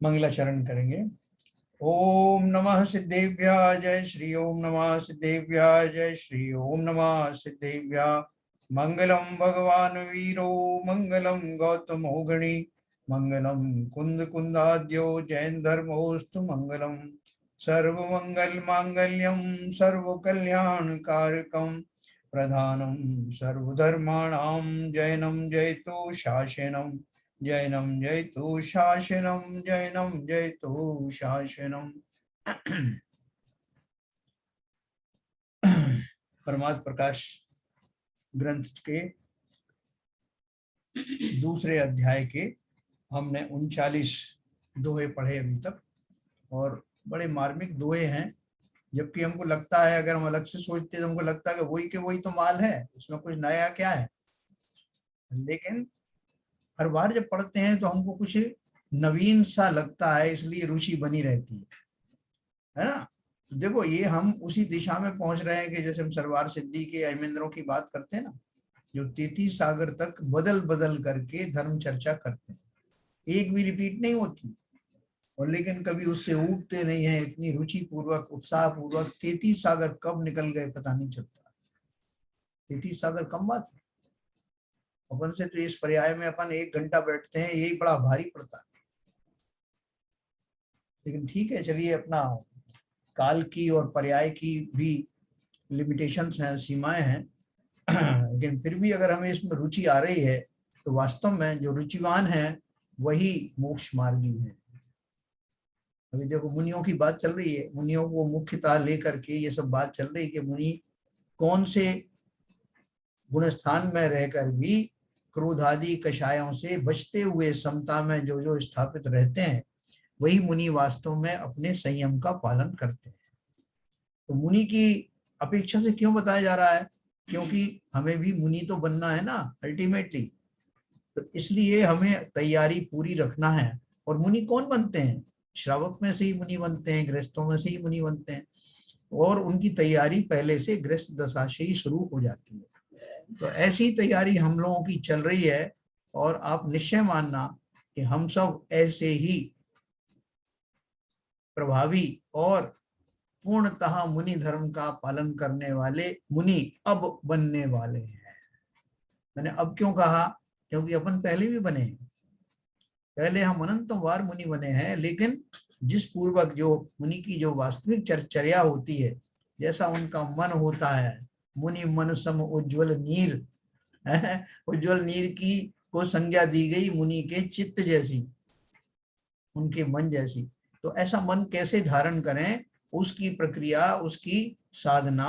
मंगलाचरण करेंगे। ओम नमः सिद्धेभ्याय जय श्री ओम नमः सिद्धेभ्याय जय श्री ओम नमः सिद्धेभ्याय। मंगलम भगवान वीरो मंगलम गौतम गणी मंगलम कुंद कुंदाद्यो जैन धर्मोस्तु मंगलम। सर्वमंगल मांगल्यम सर्व कल्याण कारकम प्रधानम सर्वधर्माणां जैनम जयतु शासनम जैनम जयतु शासनम जैनम जयतु शासनम। परमार्थ प्रकाश ग्रंथ के दूसरे अध्याय के हमने 39 दोहे पढ़े अभी तक, और बड़े मार्मिक दोहे हैं। जबकि हमको लगता है, अगर हम अलग से सोचते तो हमको लगता है कि वही के वही तो माल है, उसमें कुछ नया क्या है। लेकिन हर बार जब पढ़ते हैं तो हमको कुछ नवीन सा लगता है, इसलिए रुचि बनी रहती है ना। तो देखो, ये हम उसी दिशा में पहुंच रहे हैं कि जैसे हम सरवार सिद्धि के अहिमेंद्रों की बात करते हैं ना, जो 33 सागर तक बदल बदल करके धर्म चर्चा करते हैं, एक भी रिपीट नहीं होती, और लेकिन कभी उससे ऊबते नहीं है। इतनी रुचि पूर्वक उत्साह पूर्वक 33 सागर कब निकल गए पता नहीं चलता। 33 सागर कम बात है। अपन से तो इस पर्याय में अपन 1 घंटा बैठते हैं, यही बड़ा भारी पड़ता है। लेकिन ठीक है, चलिए, अपना काल की और पर्याय की भी लिमिटेशंस हैं, सीमाएं हैं। लेकिन फिर भी अगर हमें इसमें रुचि आ रही है तो वास्तव में जो रुचिवान है वही मोक्ष मार्गी है। अभी देखो, मुनियों की बात चल रही है, मुनियों को मुख्यतः लेकर के ये सब बात चल रही है कि मुनि कौन से गुण स्थान में रहकर भी क्रोध आदि कषायों से बचते हुए समता में जो जो स्थापित रहते हैं, वही मुनि वास्तव में अपने संयम का पालन करते हैं। तो मुनि की अपेक्षा से क्यों बताया जा रहा है? क्योंकि हमें भी मुनि तो बनना है ना अल्टीमेटली। तो इसलिए हमें तैयारी पूरी रखना है। और मुनि कौन बनते हैं? श्रावक में से ही मुनि बनते हैं, गृहस्थों में से ही मुनि बनते हैं, और उनकी तैयारी पहले से गृहस्थ दशा से ही शुरू हो जाती है। तो ऐसी तैयारी हम लोगों की चल रही है, और आप निश्चय मानना कि हम सब ऐसे ही प्रभावी और पूर्णतः मुनि धर्म का पालन करने वाले मुनि अब बनने वाले हैं। मैंने अब क्यों कहा? क्योंकि अपन पहले भी बने हैं, पहले हम अनंतम बार मुनि बने हैं। लेकिन जिस पूर्वक जो मुनि की जो वास्तविक चर्या होती है, जैसा उनका मन होता है, मुनि मन सम उज्ज्वल नीर, उज्ज्वल नीर की को संज्ञा दी गई मुनि के चित्त जैसी, उनके मन जैसी। तो ऐसा मन कैसे धारण करें, उसकी प्रक्रिया, उसकी साधना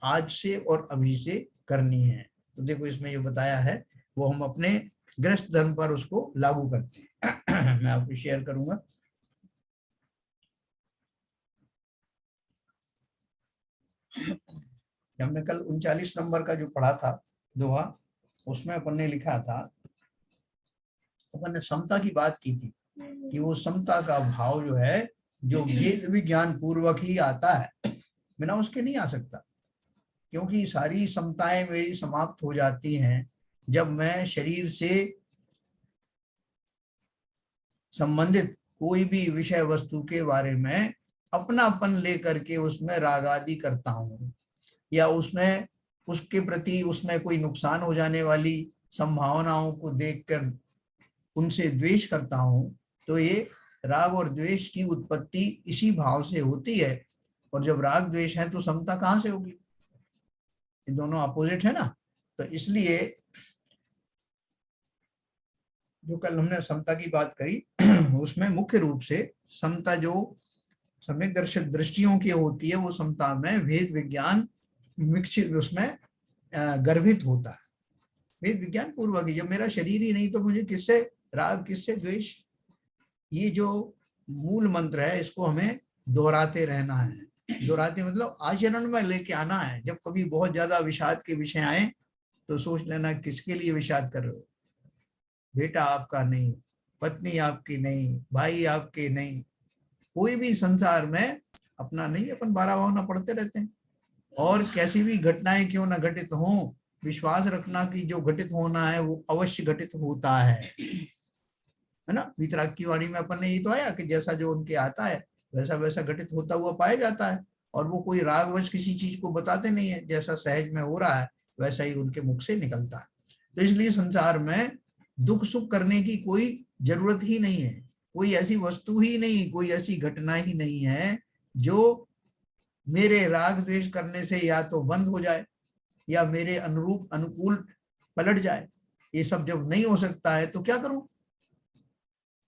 आज से और अभी से करनी है। तो देखो, इसमें जो बताया है वो हम अपने गृहस्थ धर्म पर उसको लागू करते हैं। मैं आपको शेयर करूंगा। हमने कल 39 नंबर का जो पढ़ा था दोहा, उसमें अपन ने लिखा था, अपन ने समता की बात की थी कि वो समता का भाव जो है, जो वेद विज्ञान पूर्वक ही आता है, बिना उसके नहीं आ सकता। क्योंकि सारी समताएं मेरी समाप्त हो जाती हैं जब मैं शरीर से संबंधित कोई भी विषय वस्तु के बारे में अपनापन लेकर के उसमें राग आदि करता हूँ, या उसमें उसके प्रति उसमें कोई नुकसान हो जाने वाली संभावनाओं को देखकर उनसे द्वेष करता हूँ। तो ये राग और द्वेष की उत्पत्ति इसी भाव से होती है। और जब राग द्वेष है तो समता कहाँ से होगी? ये दोनों अपोजिट है ना। तो इसलिए जो कल हमने समता की बात करी, उसमें मुख्य रूप से समता जो सम्यक दर्शक दृष्टियों की होती है, वो समता में वेद विज्ञान मिक्सित उसमें गर्भित होता है। वेद विज्ञान पूर्वक ही, जब मेरा शरीर ही नहीं तो मुझे किससे राग, किससे द्वेष? ये जो मूल मंत्र है, इसको हमें दोहराते रहना है। दोहराते मतलब आचरण में लेके आना है। जब कभी बहुत ज्यादा विषाद के विषय आए तो सोच लेना किसके लिए विषाद कर रहे हो। बेटा आपका नहीं, पत्नी आपकी नहीं, भाई आपके नहीं, कोई भी संसार में अपना नहीं। अपन 12 भावना पढ़ते रहते हैं, और कैसी भी घटनाएं क्यों ना घटित हों, विश्वास रखना कि जो घटित होना है वो अवश्य घटित होता है। है ना। वीतराग की वाणी में अपन ने ये तो आया कि जैसा जो उनके आता है वैसा वैसा घटित होता हुआ पाया जाता है, और वो कोई रागवश किसी चीज को बताते नहीं है, जैसा सहज में हो रहा है वैसा ही उनके मुख से निकलता है। तो इसलिए संसार में दुख सुख करने की कोई जरूरत ही नहीं है, कोई ऐसी वस्तु ही नहीं, कोई ऐसी घटना ही नहीं है जो मेरे राग द्वेष करने से या तो बंद हो जाए या मेरे अनुरूप अनुकूल पलट जाए। ये सब जब नहीं हो सकता है तो क्या करूं?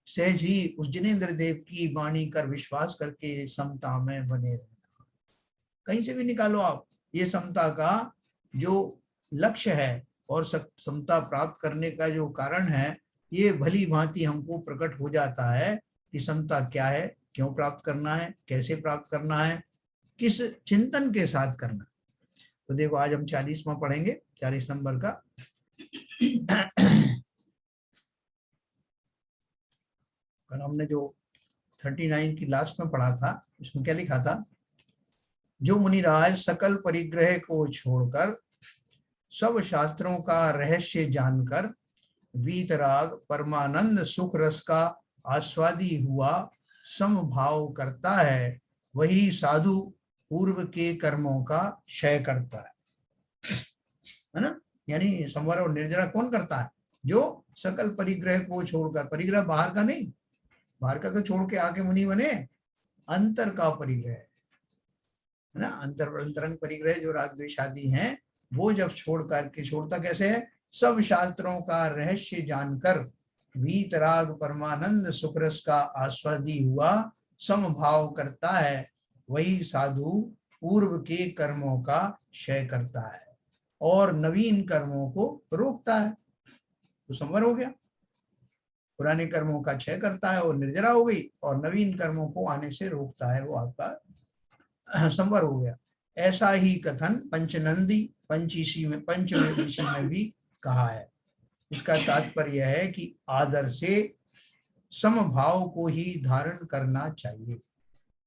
सहज ही उस जिनेंद्र देव की वाणी कर विश्वास करके समता में बने रहना। कहीं से भी निकालो आप, ये समता का जो लक्ष्य है और समता प्राप्त करने का जो कारण है, ये भली भांति हमको प्रकट हो जाता है कि समता क्या है, क्यों प्राप्त करना है, कैसे प्राप्त करना है, किस चिंतन के साथ करना। तो देखो आज हम 40वां पढ़ेंगे, 40 नंबर का। कल हमने जो 39 की लास्ट में पढ़ा था, इसमें क्या लिखा था? जो मुनिराज सकल परिग्रह को छोड़कर सब शास्त्रों का रहस्य जानकर वीतराग परमानंद सुख रस का आस्वादी हुआ समभाव करता है, वही साधु पूर्व के कर्मों का क्षय करता है ना। यानी संवर और निर्जरा कौन करता है? जो सकल परिग्रह को छोड़कर, परिग्रह बाहर का नहीं, बाहर का तो छोड़ के आके मुनि बने, अंतर का परिग्रह है ना। अंतरंग परिग्रह जो राग द्वेष आदि हैं वो जब छोड़ करके, छोड़ता कैसे है? सब शास्त्रों का रहस्य जानकर वीतराग परमानंद सुखरस का आस्वादी हुआ समभाव करता है, वही साधु पूर्व के कर्मों का क्षय करता है और नवीन कर्मों को रोकता है। तो संवर हो गया, पुराने कर्मों का क्षय करता है और निर्जरा हो गई, और नवीन कर्मों को आने से रोकता है, वो आपका संवर हो गया। ऐसा ही कथन पंचनंदी पंचीसी में पंचविंशी में भी कहा है। इसका तात्पर्य है कि आदर से समभाव को ही धारण करना चाहिए।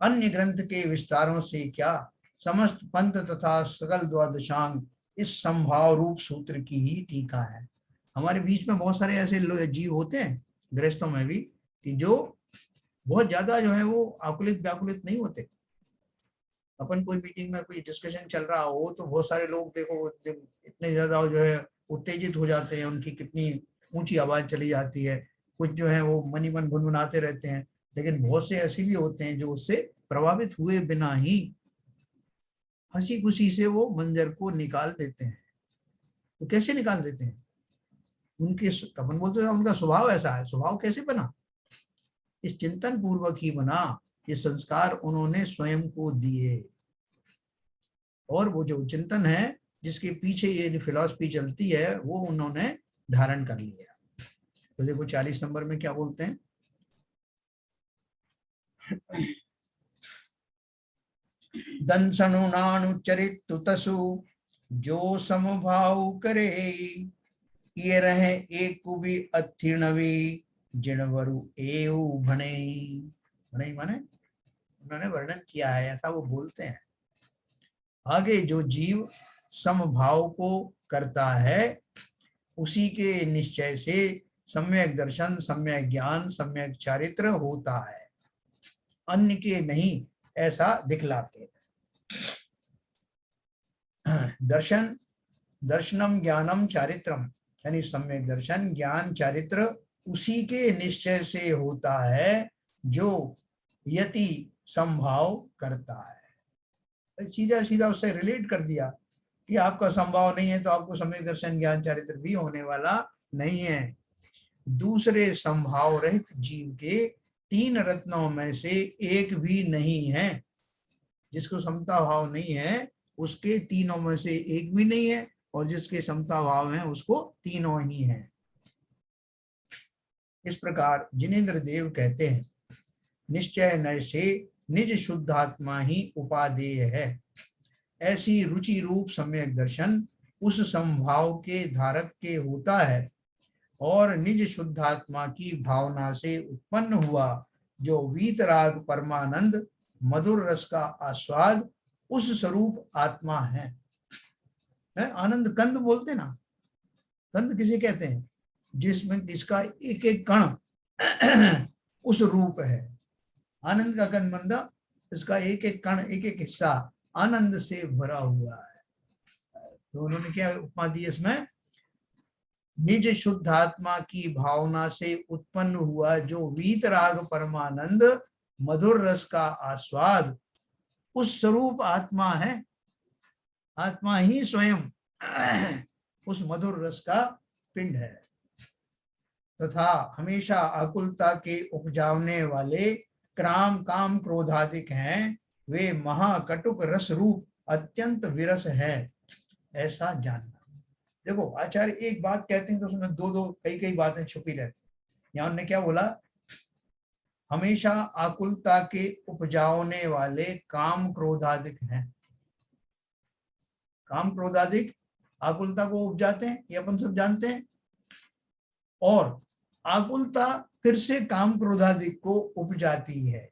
अन्य ग्रंथ के विस्तारों से क्या, समस्त पंथ तथा सकल द्वादशांग इस समभाव रूप सूत्र की ही टीका है। हमारे बीच में बहुत सारे ऐसे जीव होते हैं, गृहस्थों में भी, कि जो बहुत ज्यादा जो है वो आकुलित व्याकुलित नहीं होते। अपन कोई मीटिंग में कोई डिस्कशन चल रहा हो तो बहुत सारे लोग देखो इतने ज्यादा जो है उत्तेजित हो जाते हैं, उनकी कितनी ऊंची आवाज चली जाती है, कुछ जो है वो मनी मन गुनगुनाते रहते हैं। लेकिन बहुत से ऐसे भी होते हैं जो उससे प्रभावित हुए बिना ही हंसी खुशी से वो मंजर को निकाल देते हैं। तो कैसे निकाल देते हैं? उनके अपन बोलते हैं उनका स्वभाव ऐसा है। स्वभाव कैसे बना? इस चिंतन पूर्वक ही बना, ये संस्कार उन्होंने स्वयं को दिए, और वो जो चिंतन है जिसके पीछे ये फिलॉसफी चलती है वो उन्होंने धारण कर लिया। तो देखो 40 नंबर में क्या बोलते हैं? दंसनुनानुचरित तसु जो समभाव करे, ये रहे एक भी अथिणवी जिणवरु एऊ भने। भने माने उन्होंने वर्णन किया है, ऐसा वो बोलते हैं। आगे जो जीव समभाव को करता है उसी के निश्चय से सम्यक दर्शन, सम्यक ज्ञान, सम्यक चारित्र होता है, अन्य के नहीं, ऐसा दिखलाते। दर्शन, दर्शनम ज्ञानम चारित्रम, यानी सम्यक दर्शन ज्ञान चारित्र उसी के निश्चय से होता है जो यति संभाव करता है। सीधा सीधा उससे रिलेट कर दिया कि आपका संभाव नहीं है तो आपको सम्यक दर्शन ज्ञान चारित्र भी होने वाला नहीं है। दूसरे संभाव रहित जीव के 3 रत्नों में से एक भी नहीं है। जिसको समता भाव नहीं है उसके तीनों में से एक भी नहीं है, और जिसके समता भाव है उसको तीनों ही हैं। इस प्रकार जिनेंद्र देव कहते हैं, निश्चय नय से निज शुद्धात्मा ही उपादेय है। ऐसी रुचि रूप सम्यक दर्शन उस समभाव के धारक के होता है, और निज शुद्धात्मा की भावना से उत्पन्न हुआ जो वीतराग परमानंद मधुर रस का आस्वाद उस स्वरूप आत्मा है। आनंद कंद बोलते ना, कंद किसे कहते हैं? जिसमें जिसका एक एक कण उस रूप है। आनंद का कण मतलब इसका एक एक कण, एक एक हिस्सा आनंद से भरा हुआ है। तो उन्होंने क्या उपमा दी इसमें, निज शुद्ध आत्मा की भावना से उत्पन्न हुआ जो वीतराग परमानंद मधुर रस का आस्वाद, उस स्वरूप आत्मा है। आत्मा ही स्वयं उस मधुर रस का पिंड है। तथा हमेशा आकुलता के उपजावने वाले क्राम काम क्रोधादिक हैं, वे महाकटुक रस रूप अत्यंत विरस है, ऐसा जानना। देखो आचार्य एक बात कहते हैं तो उसमें दो दो कई कई बातें छुपी रहती। यहाँ उन्होंने क्या बोला, हमेशा आकुलता के उपजावने वाले काम क्रोधादिक हैं। काम क्रोधादिक आकुलता को उपजाते हैं, ये अपन सब जानते हैं। और आकुलता फिर से काम क्रोधादिक को उपजाती है।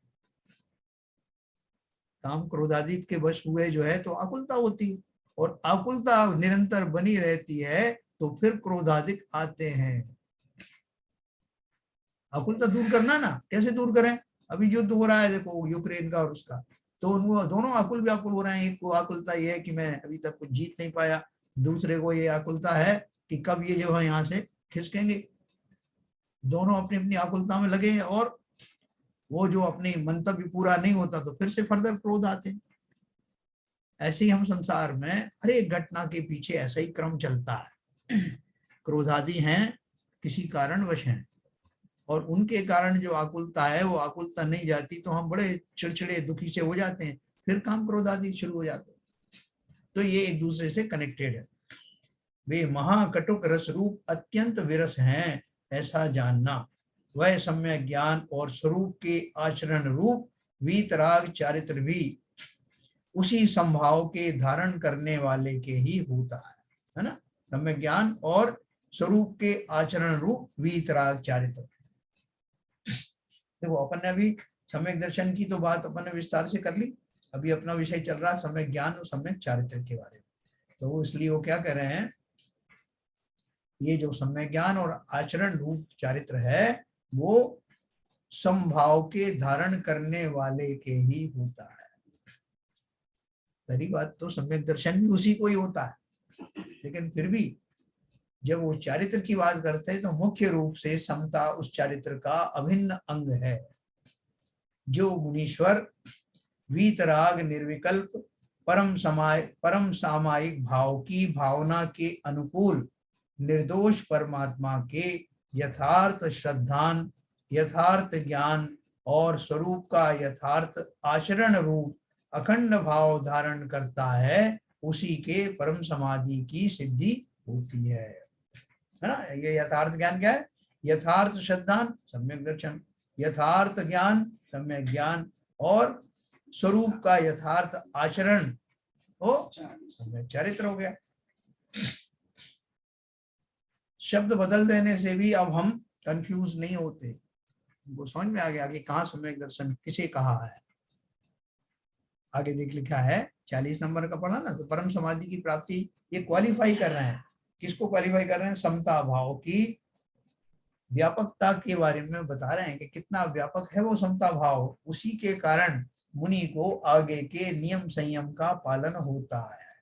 काम क्रोधादिक के वश हुए जो है तो आकुलता होती है, और आकुलता निरंतर बनी रहती है तो फिर क्रोधादिक आते हैं। आकुलता दूर करना ना, कैसे दूर करें? अभी युद्ध हो रहा है देखो यूक्रेन का और उसका, तो उनको दोनों आकुल व्याकुल हो रहे हैं। एक को आकुलता ये है कि मैं अभी तक कुछ जीत नहीं पाया, दूसरे को ये आकुलता है कि कब ये जो है यहाँ से खिसकेंगे। दोनों अपनी अपनी आकुलता में लगे हैं, और वो जो अपनी मंतव्य पूरा नहीं होता तो फिर से फर्दर क्रोध आते हैं। ऐसे ही हम संसार में हर एक घटना के पीछे ऐसा ही क्रम चलता है। क्रोधादि हैं, किसी कारणवश हैं, और उनके कारण जो आकुलता है वो आकुलता नहीं जाती तो हम बड़े चिड़चिड़े दुखी से हो जाते हैं, फिर काम क्रोध आदि शुरू हो जाते हैं। तो ये एक दूसरे से कनेक्टेड है। वे महाकटुक रस रूप अत्यंत विरस हैं, ऐसा जानना। वह सम्यक ज्ञान और स्वरूप के आचरण रूप वीतराग चारित्र भी उसी संभाव के धारण करने वाले के ही होता है ना। सम्यक ज्ञान और स्वरूप के आचरण रूप वीतराग चारित्र। देखो अपन ने अभी सम्यक दर्शन की तो बात अपन ने विस्तार से कर ली, अभी अपना विषय चल रहा है सम्यक ज्ञान और सम्यक चारित्र के बारे में। तो इसलिए वो क्या कह रहे हैं, ये जो सम्यक ज्ञान और आचरण रूप चारित्र है वो संभाव के धारण करने वाले के ही होता है। पहली बात तो सम्यक दर्शन भी उसी को ही होता है, लेकिन फिर भी जब वो चारित्र की बात करते हैं तो मुख्य रूप से समता उस चारित्र का अभिन्न अंग है। जो मुनीश्वर वीतराग निर्विकल्प परम सामायिक भाव की भावना के अनुकूल निर्दोष परमात्मा के यथार्थ श्रद्धान, यथार्थ ज्ञान और स्वरूप का यथार्थ आचरण रूप अखंड भाव धारण करता है, उसी के परम समाधि की सिद्धि होती है ना। ये यथार्थ ज्ञान क्या है? यथार्थ श्रद्धान सम्यक दर्शन, यथार्थ ज्ञान सम्यक ज्ञान, और स्वरूप का यथार्थ आचरण हो सम्यक चारित्र हो गया। शब्द बदल देने से भी अब हम कंफ्यूज नहीं होते, वो समझ में आ गया कि कहाँ सम्यक दर्शन किसे कहा है। आगे देख लिखा है 40 नंबर का पढ़ा ना, तो परम समाधि की प्राप्ति ये क्वालिफाई कर रहे हैं। किसको क्वालिफाई कर रहे हैं? समता भाव की व्यापकता के बारे में बता रहे हैं कि कितना व्यापक है वो समता भाव। उसी के कारण मुनि को आगे के नियम संयम का पालन होता है।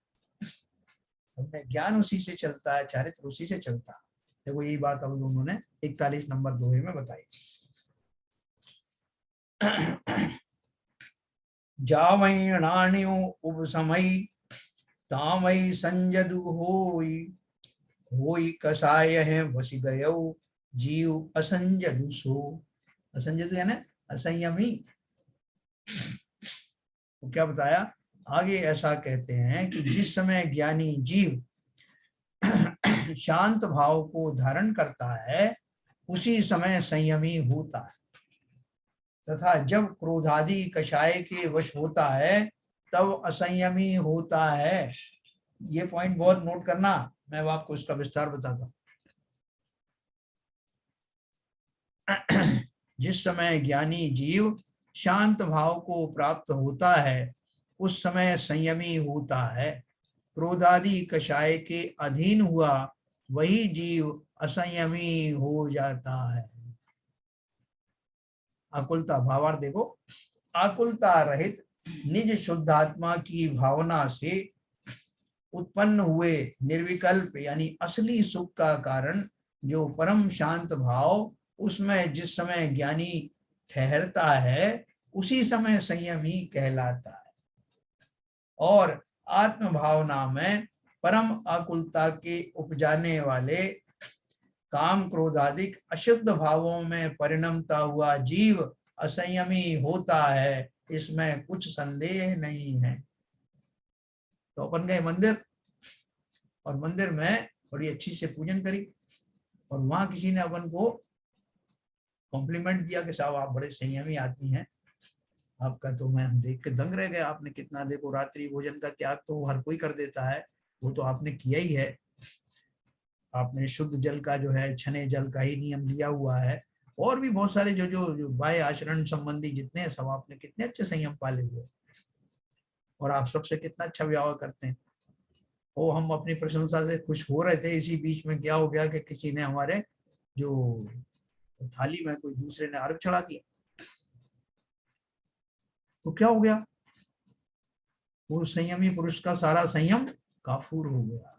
ज्ञान उसी से चलता है, चारित्र उसी से चलता है। देखो यही बात अब उन्होंने 41 नंबर दोहे में बताई। जावैणाण्यो उपसमय तामय संजदु होई, होई कसाय है वसी गयो जीव असंजदु सो। असंजदु यानी असंयमी। तो क्या बताया आगे? ऐसा कहते हैं कि जिस समय ज्ञानी जीव शांत भाव को धारण करता है उसी समय संयमी होता है, तथा जब क्रोधादि कषाय के वश होता है तब असंयमी होता है। ये पॉइंट बहुत नोट करना, मैं आपको इसका विस्तार बताता हूं। जिस समय ज्ञानी जीव शांत भाव को प्राप्त होता है उस समय संयमी होता है। क्रोधादि कषाय के अधीन हुआ वही जीव असंयमी हो जाता है। आकुलता भावार्थ देखो, आकुलता रहित निज शुद्धात्मा की भावना से उत्पन्न हुए निर्विकल्प यानी असली सुख का कारण जो परम शांत भाव, उसमें जिस समय ज्ञानी ठहरता है उसी समय संयमी कहलाता है। और आत्म भावना में परम आकुलता के उपजाने वाले काम क्रोधादिक अशुद्ध भावों में परिणमता हुआ जीव असंयमी होता है, इसमें कुछ संदेह नहीं है। तो अपन गए मंदिर, और मंदिर में बड़ी अच्छी से पूजन करी, और वहां किसी ने अपन को कॉम्प्लीमेंट दिया कि साहब आप बड़े संयमी आदमी हैं, आपका तो मैं हम देख के दंग रह गए, आपने कितना, देखो रात्रि भोजन का त्याग तो हर कोई कर देता है, वो तो आपने किया ही है, आपने शुद्ध जल का जो है छने जल का ही नियम लिया हुआ है, और भी बहुत सारे जो जो जो बाह्य आचरण संबंधी जितने सब आपने कितने अच्छे संयम पाले हुए, और आप सबसे कितना अच्छा व्यवहार करते हैं। वो हम अपनी प्रशंसा से खुश हो रहे थे, इसी बीच में क्या हो गया कि किसी ने हमारे जो थाली में कोई दूसरे ने अर्घ चढ़ा दिया, तो क्या हो गया, वो संयमी पुरुष का सारा संयम काफूर हो गया।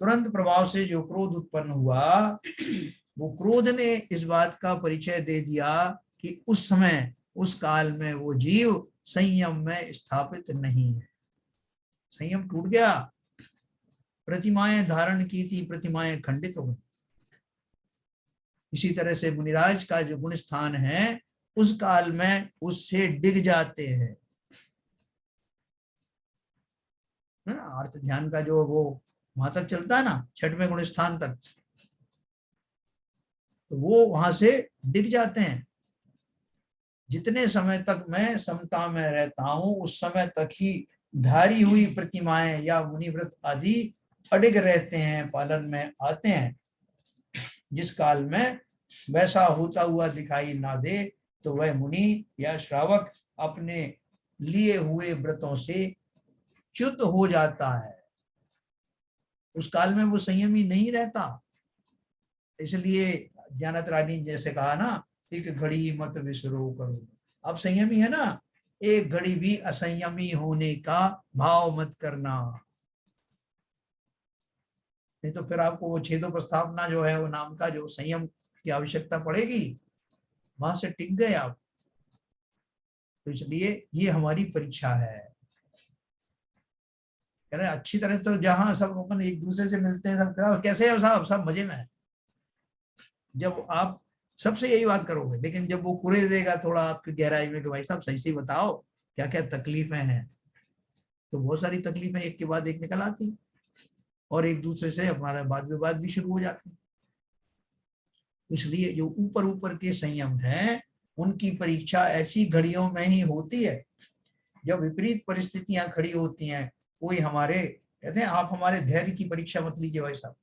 तुरंत प्रभाव से जो क्रोध उत्पन्न हुआ, वो क्रोध ने इस बात का परिचय दे दिया कि उस समय उस काल में वो जीव संयम में स्थापित नहीं है, संयम टूट गया, प्रतिमाएं धारण की थी, प्रतिमाएं खंडित हो गई। इसी तरह से मुनिराज का जो गुण स्थान है उस काल में उससे डिग जाते हैं, अर्थ ध्यान का जो वो वहां तक चलता है ना, छठवें गुण स्थान तक, तो वो वहां से डिग जाते हैं। जितने समय तक मैं समता में रहता हूं उस समय तक ही धारी हुई प्रतिमाएं या मुनिव्रत आदि अडिग रहते हैं, पालन में आते हैं। जिस काल में वैसा होता हुआ दिखाई ना दे तो वह मुनि या श्रावक अपने लिए हुए व्रतों से च्युत हो जाता है, उस काल में वो संयमी नहीं रहता। इसलिए ज्ञानत रानी जैसे कहा ना, एक घड़ी मत विसरो करो, अब संयमी है ना, एक घड़ी भी असंयमी होने का भाव मत करना, नहीं तो फिर आपको वो छेदोपस्थापना जो है वो नाम का जो संयम की आवश्यकता पड़ेगी, वहां से टिक गए आप। तो इसलिए ये हमारी परीक्षा है, कह रहे अच्छी तरह तो जहां सब अपन एक दूसरे से मिलते हैं, सब कैसे है साहब, सब मजे में है, जब आप सबसे यही बात करोगे, लेकिन जब वो कुरे देगा थोड़ा आपकी गहराई में कि भाई साहब सही से बताओ क्या क्या तकलीफें हैं, तो बहुत सारी तकलीफें एक के बाद एक निकल आती, और एक दूसरे से हमारा वाद विवाद भी शुरू हो जाते हैं। इसलिए जो ऊपर ऊपर के संयम है उनकी परीक्षा ऐसी घड़ियों में ही होती है जब विपरीत परिस्थितियां खड़ी होती हैं। कोई हमारे कहते हैं आप हमारे धैर्य की परीक्षा मत लीजिए भाई साहब,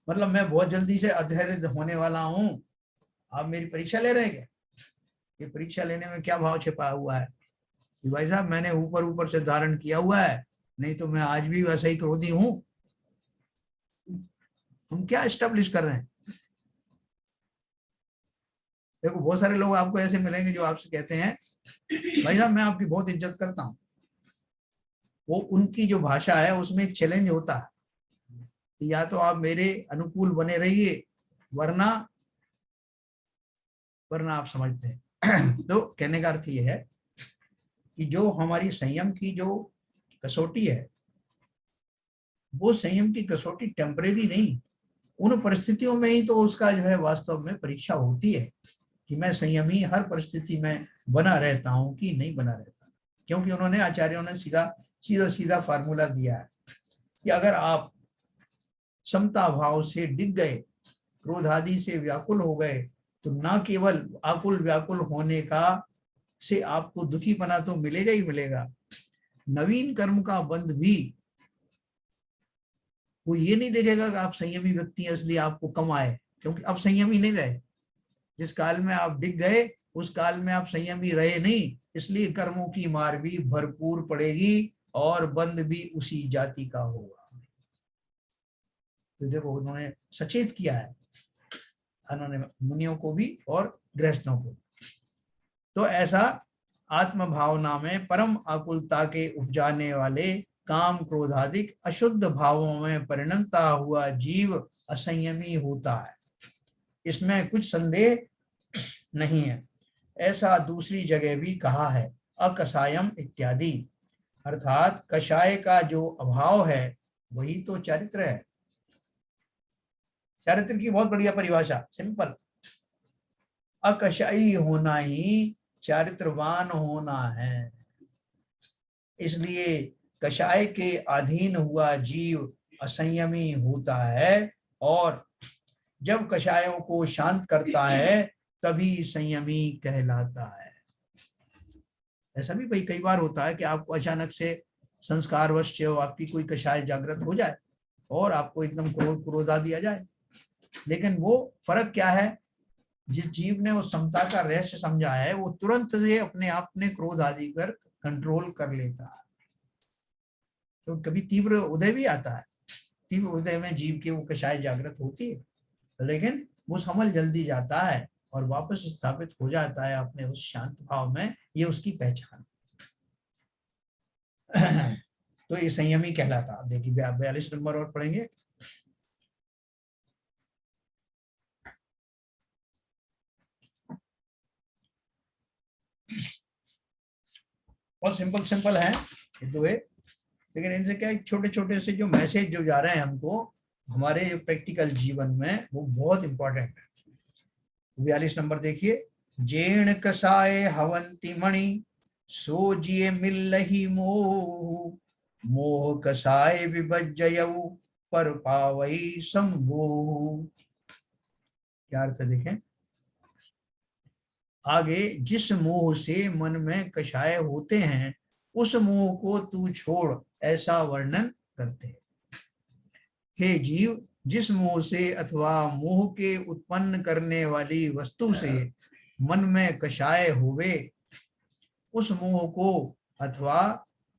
मतलब मैं बहुत जल्दी से अधैर्य होने वाला हूं, आप मेरी परीक्षा ले रहे हैं क्या? ये परीक्षा लेने में क्या भाव छिपा हुआ है कि भाई साहब मैंने ऊपर ऊपर से धारण किया हुआ है, नहीं तो मैं आज भी वैसा ही क्रोधी हूं। हम क्या एस्टेब्लिश कर रहे हैं? देखो बहुत सारे लोग आपको ऐसे मिलेंगे जो आपसे कहते हैं भाई साहब मैं आपकी बहुत इज्जत करता हूं, वो उनकी जो भाषा है उसमें एक चैलेंज होता है, या तो आप मेरे अनुकूल बने रहिए वरना वरना आप समझते हैं। तो कहने का अर्थ ये है कि जो हमारी संयम की जो कसौटी है, वो संयम की कसौटी टेम्परेरी नहीं, उन परिस्थितियों में ही तो उसका जो है वास्तव में परीक्षा होती है कि मैं संयमी हर परिस्थिति में बना रहता हूं कि नहीं बना रहता। क्योंकि उन्होंने आचार्यों ने सीधा सीधा सीधा फार्मूला दिया है कि अगर आप समता भाव से डिग गए, क्रोध आदि से व्याकुल हो गए, तो ना केवल आकुल व्याकुल होने का से आपको दुखीपना तो मिलेगा ही मिलेगा, नवीन कर्म का बंध भी वो ये नहीं देखेगा कि आप संयमी व्यक्ति हैं इसलिए आपको कम आए, क्योंकि अब संयमी नहीं रहे। जिस काल में आप डिग गए उस काल में आप संयमी रहे नहीं, इसलिए कर्मों की मार भी भरपूर पड़ेगी और बंध भी उसी जाति का होगा। तो देखो उन्होंने सचेत किया है, उन्होंने मुनियों को भी और गृहस्थों को। तो ऐसा आत्म भावना में परम आकुलता के उपजाने वाले काम क्रोधादिक अशुद्ध भावों में परिणमता हुआ जीव असंयमी होता है, इसमें कुछ संदेह नहीं है। ऐसा दूसरी जगह भी कहा है, अकसायम इत्यादि, अर्थात कषाय का जो अभाव है वही तो चारित्र है। चारित्र की बहुत बढ़िया परिभाषा, सिंपल, अकषाई होना ही चारित्रवान होना है। इसलिए कषाय के अधीन हुआ जीव असंयमी होता है, और जब कषायों को शांत करता है तभी संयमी कहलाता है। ऐसा भी भाई कई बार होता है कि आपको अचानक से संस्कारवश आपकी कोई कषाय जागृत हो जाए और आपको एकदम क्रोध आ दिया जाए, लेकिन वो फर्क क्या है, जिस जीव ने उस समता का रहस्य समझा है वो तुरंत से अपने आप में क्रोध आदि कर कंट्रोल कर लेता है। तो कभी तीव्र उदय भी आता है, तीव्र उदय में जीव की वो कषाय जागृत होती है, लेकिन वो संभल जल्दी जाता है और वापस स्थापित हो जाता है अपने उस शांत भाव में। ये उसकी पहचान। तो ये संयमी कहलाता। देखिए 42 नंबर और पढ़ेंगे। और सिंपल सिंपल है ये तो है, लेकिन इनसे क्या छोटे छोटे से जो मैसेज जो जा रहे हैं हमको हमारे जो प्रैक्टिकल जीवन में, वो बहुत इंपॉर्टेंट है। 42 नंबर देखिए, जेण कसाए हवंती मणि सो जिये मिल्लहि मोह, मोह कसाए विभज्जयऊ पर पावई संभोह। क्या अर्थ है देखें आगे, जिस मोह से मन में कषाय होते हैं उस मोह को तू छोड़, ऐसा वर्णन करते हैं। हे जीव, जिस मोह से अथवा मोह के उत्पन्न करने वाली वस्तु से मन में कषाय होवे, उस मोह को अथवा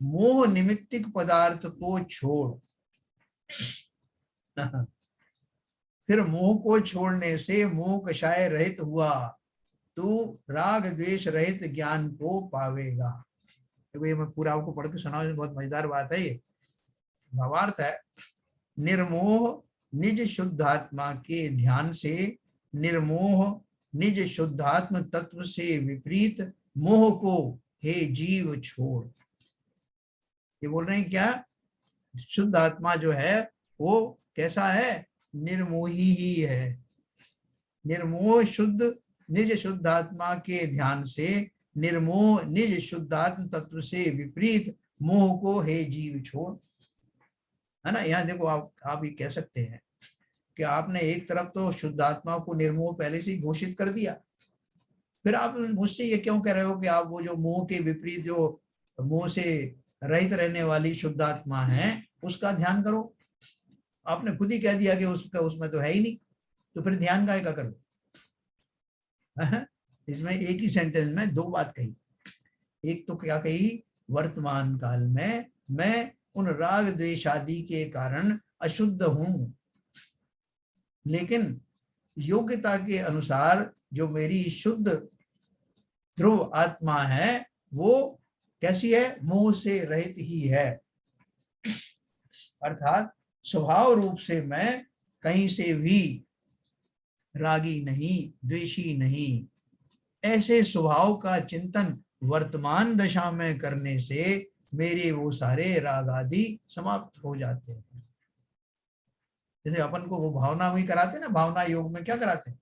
मोह निमित्तिक पदार्थ को छोड़। फिर मोह को छोड़ने से मोह कषाय रहित हुआ तो राग द्वेष रहित ज्ञान को पावेगा। तो ये मैं पूरा आपको पढ़ के सुना, बहुत मजेदार बात है ये। भावार्थ है, निर्मोह निज शुद्धात्मा के ध्यान से, निर्मोह निज शुद्धात्म तत्व से विपरीत मोह को हे जीव छोड़। ये बोल रहे हैं क्या, शुद्ध आत्मा जो है वो कैसा है, निर्मोही ही है। निर्मोह शुद्ध निज शुद्धात्मा के ध्यान से, निर्मोह निज शुद्धात्म तत्व से विपरीत मोह को हे जीव छोड़। है ना, यहाँ देखो आप ये कह सकते हैं कि आपने एक तरफ तो शुद्धात्मा को निर्मोह पहले से ही घोषित कर दिया, फिर आप मुझसे ये क्यों कह रहे हो कि आप वो जो मोह के विपरीत जो मोह से रहित रहने वाली शुद्धात्मा है उसका ध्यान करो। आपने खुद ही कह दिया कि उसका उसमें तो है ही नहीं, तो फिर ध्यान काहे का करो। इसमें एक ही सेंटेंस में दो बात कही। एक तो क्या कही, वर्तमान काल में मैं उन राग द्वेष आदि के कारण अशुद्ध हूं, लेकिन योग्यता के अनुसार जो मेरी शुद्ध ध्रुव आत्मा है वो कैसी है, मोह से रहित ही है। अर्थात स्वभाव रूप से मैं कहीं से भी रागी नहीं, द्वेषी नहीं। ऐसे स्वभाव का चिंतन वर्तमान दशा में करने से मेरे वो सारे राग आदि समाप्त हो जाते हैं। जैसे अपन को वो भावना हुई कराते हैं ना, भावना योग में क्या कराते हैं,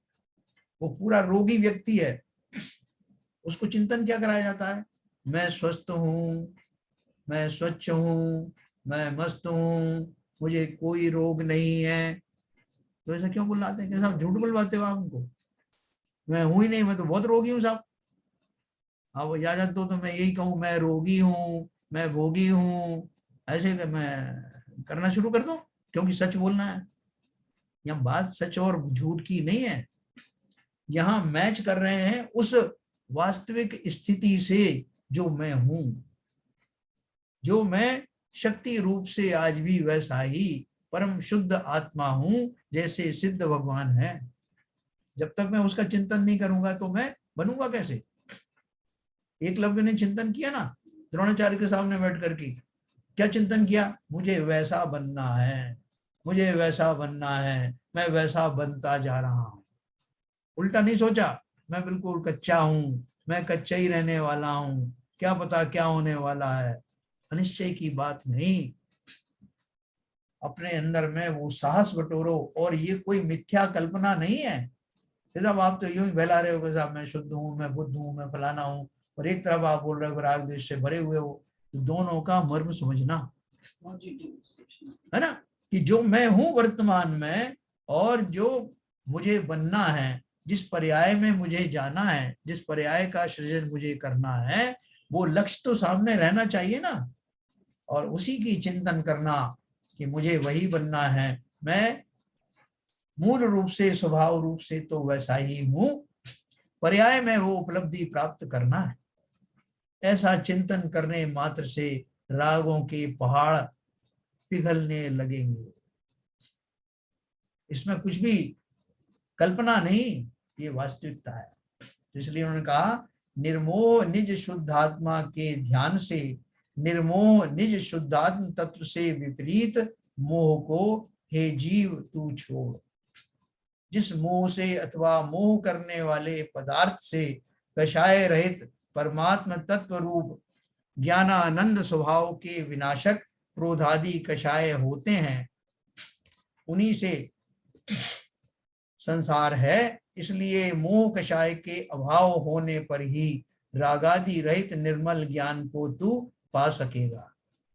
वो पूरा रोगी व्यक्ति है उसको चिंतन क्या कराया जाता है, मैं स्वस्थ हूँ, मैं स्वच्छ हूँ, मैं मस्त हूँ, मुझे कोई रोग नहीं है। तो ऐसा क्यों बुलाते हैं, साहब झूठ बुलवाते हो आप उनको, मैं हूं ही नहीं, मैं तो बहुत रोगी हूँ साहब। हाँ, वो इजाजत दो तो मैं यही कहूँ मैं रोगी हूँ, मैं भोगी हूँ, ऐसे मैं करना शुरू कर दूं क्योंकि सच बोलना है। यहाँ बात सच और झूठ की नहीं है, यहाँ मैच कर रहे हैं उस वास्तविक स्थिति से जो मैं हूं, जो मैं शक्ति रूप से आज भी वैसा ही परम शुद्ध आत्मा हूं, जैसे सिद्ध भगवान है। जब तक मैं उसका चिंतन नहीं करूंगा तो मैं बनूंगा कैसे? एकलव्य ने चिंतन किया ना द्रोणाचार्य के सामने बैठ करके, क्या चिंतन किया? मुझे वैसा बनना है, मुझे वैसा बनना है, मैं वैसा बनता जा रहा हूं। उल्टा नहीं सोचा, मैं बिल्कुल कच्चा हूं, मैं कच्चा ही रहने वाला हूं, क्या पता क्या होने वाला है। अनिश्चय की बात नहीं, अपने अंदर में वो साहस बटोरो। और ये कोई मिथ्या कल्पना नहीं है साहब, आप तो यूं ही बहला रहे हो कि साहब मैं शुद्ध हूँ, मैं बुद्ध हूँ, मैं फलाना हूँ, और एक तरफ आप बोल रहे हो राग द्वेष से भरे हुए हो। तो दोनों का मर्म समझना है ना, कि जो मैं हूं वर्तमान में और जो मुझे बनना है, जिस पर्याय में मुझे जाना है, जिस पर्याय का सृजन मुझे करना है, वो लक्ष्य तो सामने रहना चाहिए ना। और उसी की चिंतन करना कि मुझे वही बनना है, मैं मूल रूप से स्वभाव रूप से तो वैसा ही हूं, पर्याय में वो उपलब्धि प्राप्त करना है। ऐसा चिंतन करने मात्र से रागों के पहाड़ पिघलने लगेंगे। इसमें कुछ भी कल्पना नहीं, ये वास्तविकता है। इसलिए उन्होंने कहा निर्मोह निज शुद्धात्मा के ध्यान से, निर्मोह निज शुद्धात्म तत्व से विपरीत मोह को हे जीव तू छोड़। जिस मोह से अथवा मोह करने वाले पदार्थ से कषाय रहित परमात्म तत्व रूप ज्ञानानंद स्वभाव के विनाशक क्रोधादि कषाय होते हैं, उन्हीं से संसार है। इसलिए मोह कषाय के अभाव होने पर ही रागादि रहित निर्मल ज्ञान को तू पा सकेगा।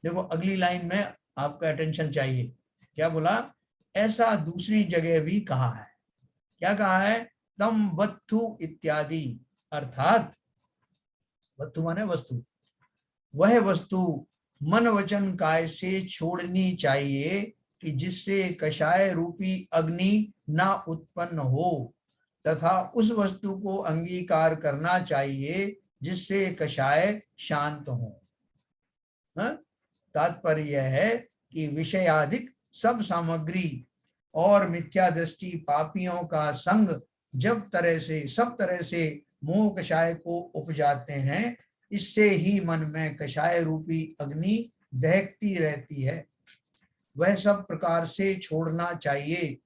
देखो अगली लाइन में आपका अटेंशन चाहिए, क्या बोला? ऐसा दूसरी जगह भी कहा है। क्या कहा है? तम वत्थु इत्यादि, अर्थात वत्थु माने वस्तु, वह वस्तु मन वचन काय से छोड़नी चाहिए कि जिससे कषाय रूपी अग्नि ना उत्पन्न हो, तथा उस वस्तु को अंगीकार करना चाहिए जिससे कषाय शांत हो। तात्पर्य यह है कि विषयाधिक सब सामग्री और मिथ्या दृष्टि पापियों का संग जब सब तरह से मोह कषाय को उपजाते हैं, इससे ही मन में कषाय रूपी अग्नि दहकती रहती है। वह सब प्रकार से छोड़ना चाहिए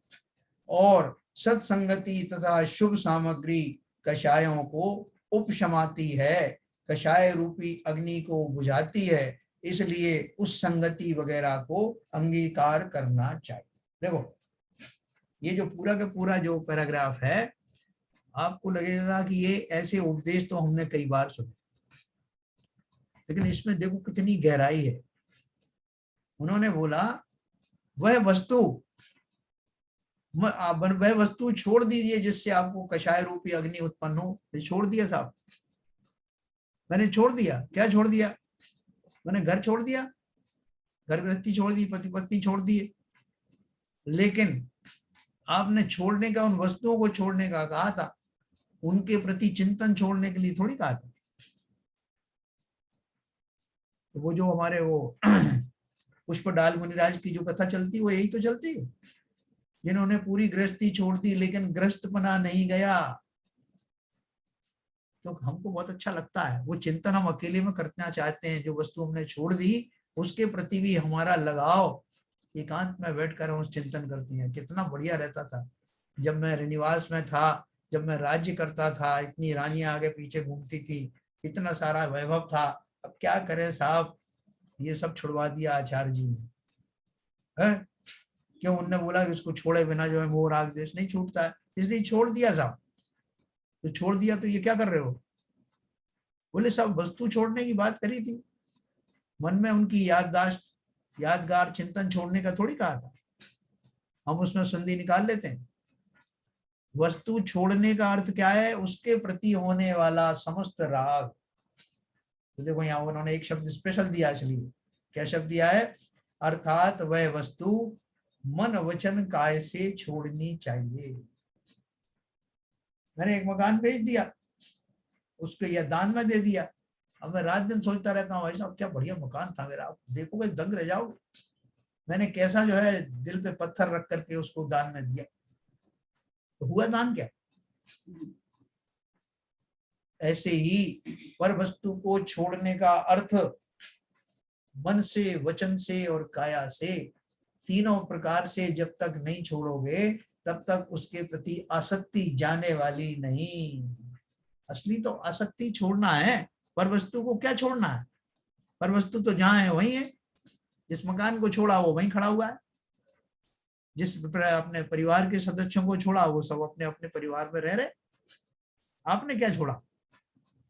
और सत्संगति तथा शुभ सामग्री कषायों को उपशमाती है, कषाय रूपी अग्नि को बुझाती है। इसलिए उस संगति वगैरह को अंगीकार करना चाहिए। देखो ये जो पूरा का पूरा जो पैराग्राफ है, आपको लगेगा कि ये ऐसे उपदेश तो हमने कई बार सुने, लेकिन इसमें देखो कितनी गहराई है। उन्होंने बोला वह वस्तु छोड़ दीजिए जिससे आपको कषाय रूपी अग्नि उत्पन्न हो। छोड़ दिया साहब, मैंने छोड़ दिया। क्या छोड़ दिया? मैंने घर छोड़ दिया, घर गृहस्थी छोड़ दी, पति पत्नी छोड़ दिए, लेकिन आपने छोड़ने का, उन वस्तुओं को छोड़ने का कहा था, उनके प्रति चिंतन छोड़ने के लिए थोड़ी कहा था। तो वो जो हमारे वो पुष्पडाल मुनिराज की जो कथा चलती, वो यही तो चलती है, जिन्होंने पूरी गृहस्थी छोड़ दी लेकिन ग्रस्तपना नहीं गया। तो हमको बहुत अच्छा लगता है वो चिंतन हम अकेले में करना चाहते हैं। जो वस्तु हमने छोड़ दी उसके प्रति भी हमारा लगाव, एकांत में बैठकर हम उस चिंतन करते हैं। कितना बढ़िया रहता था जब मैं निवास में था, जब मैं राज्य करता था, इतनी रानियां आगे पीछे घूमती थी, इतना सारा वैभव था। अब क्या करें साहब, ये सब छुड़वा दिया आचार्य जी ने। है क्यों? उनने बोला कि उसको छोड़े बिना जो है मोह राग द्वेष नहीं छूटता है, इसलिए छोड़ दिया साहब। तो छोड़ दिया तो ये क्या कर रहे हो? बोले सब वस्तु छोड़ने की बात करी थी, मन में उनकी याददाश्त, यादगार चिंतन छोड़ने का थोड़ी कहा था। हम उसमें संधि निकाल लेते हैं। वस्तु छोड़ने का अर्थ क्या है? उसके प्रति होने वाला समस्त राग। तो देखो यहाँ उन्होंने एक शब्द स्पेशल दिया, इसलिए क्या शब्द दिया है? अर्थात वह वस्तु मन वचन काय से छोड़नी चाहिए। मैंने एक मकान बेच दिया, उसको यह दान में दे दिया। अब मैं रात दिन सोचता रहता हूँ भाई साहब क्या बढ़िया मकान था मेरा, आप देखोगे दंग रह जाओगे। मैंने कैसा जो है दिल पे पत्थर रख करके उसको दान में दिया, तो हुआ दान क्या? ऐसे ही पर वस्तु को छोड़ने का अर्थ मन से, वचन से और काया से, तीनों प्रकार से जब तक नहीं छोड़ोगे तब तक उसके प्रति आसक्ति जाने वाली नहीं। असली तो आसक्ति छोड़ना है, पर वस्तु को क्या छोड़ना है? पर वस्तु तो जहां है वहीं है। जिस मकान को छोड़ा वो वहीं खड़ा हुआ है, जिस अपने परिवार के सदस्यों को छोड़ा वो सब अपने अपने परिवार में रह रहे। आपने क्या छोड़ा?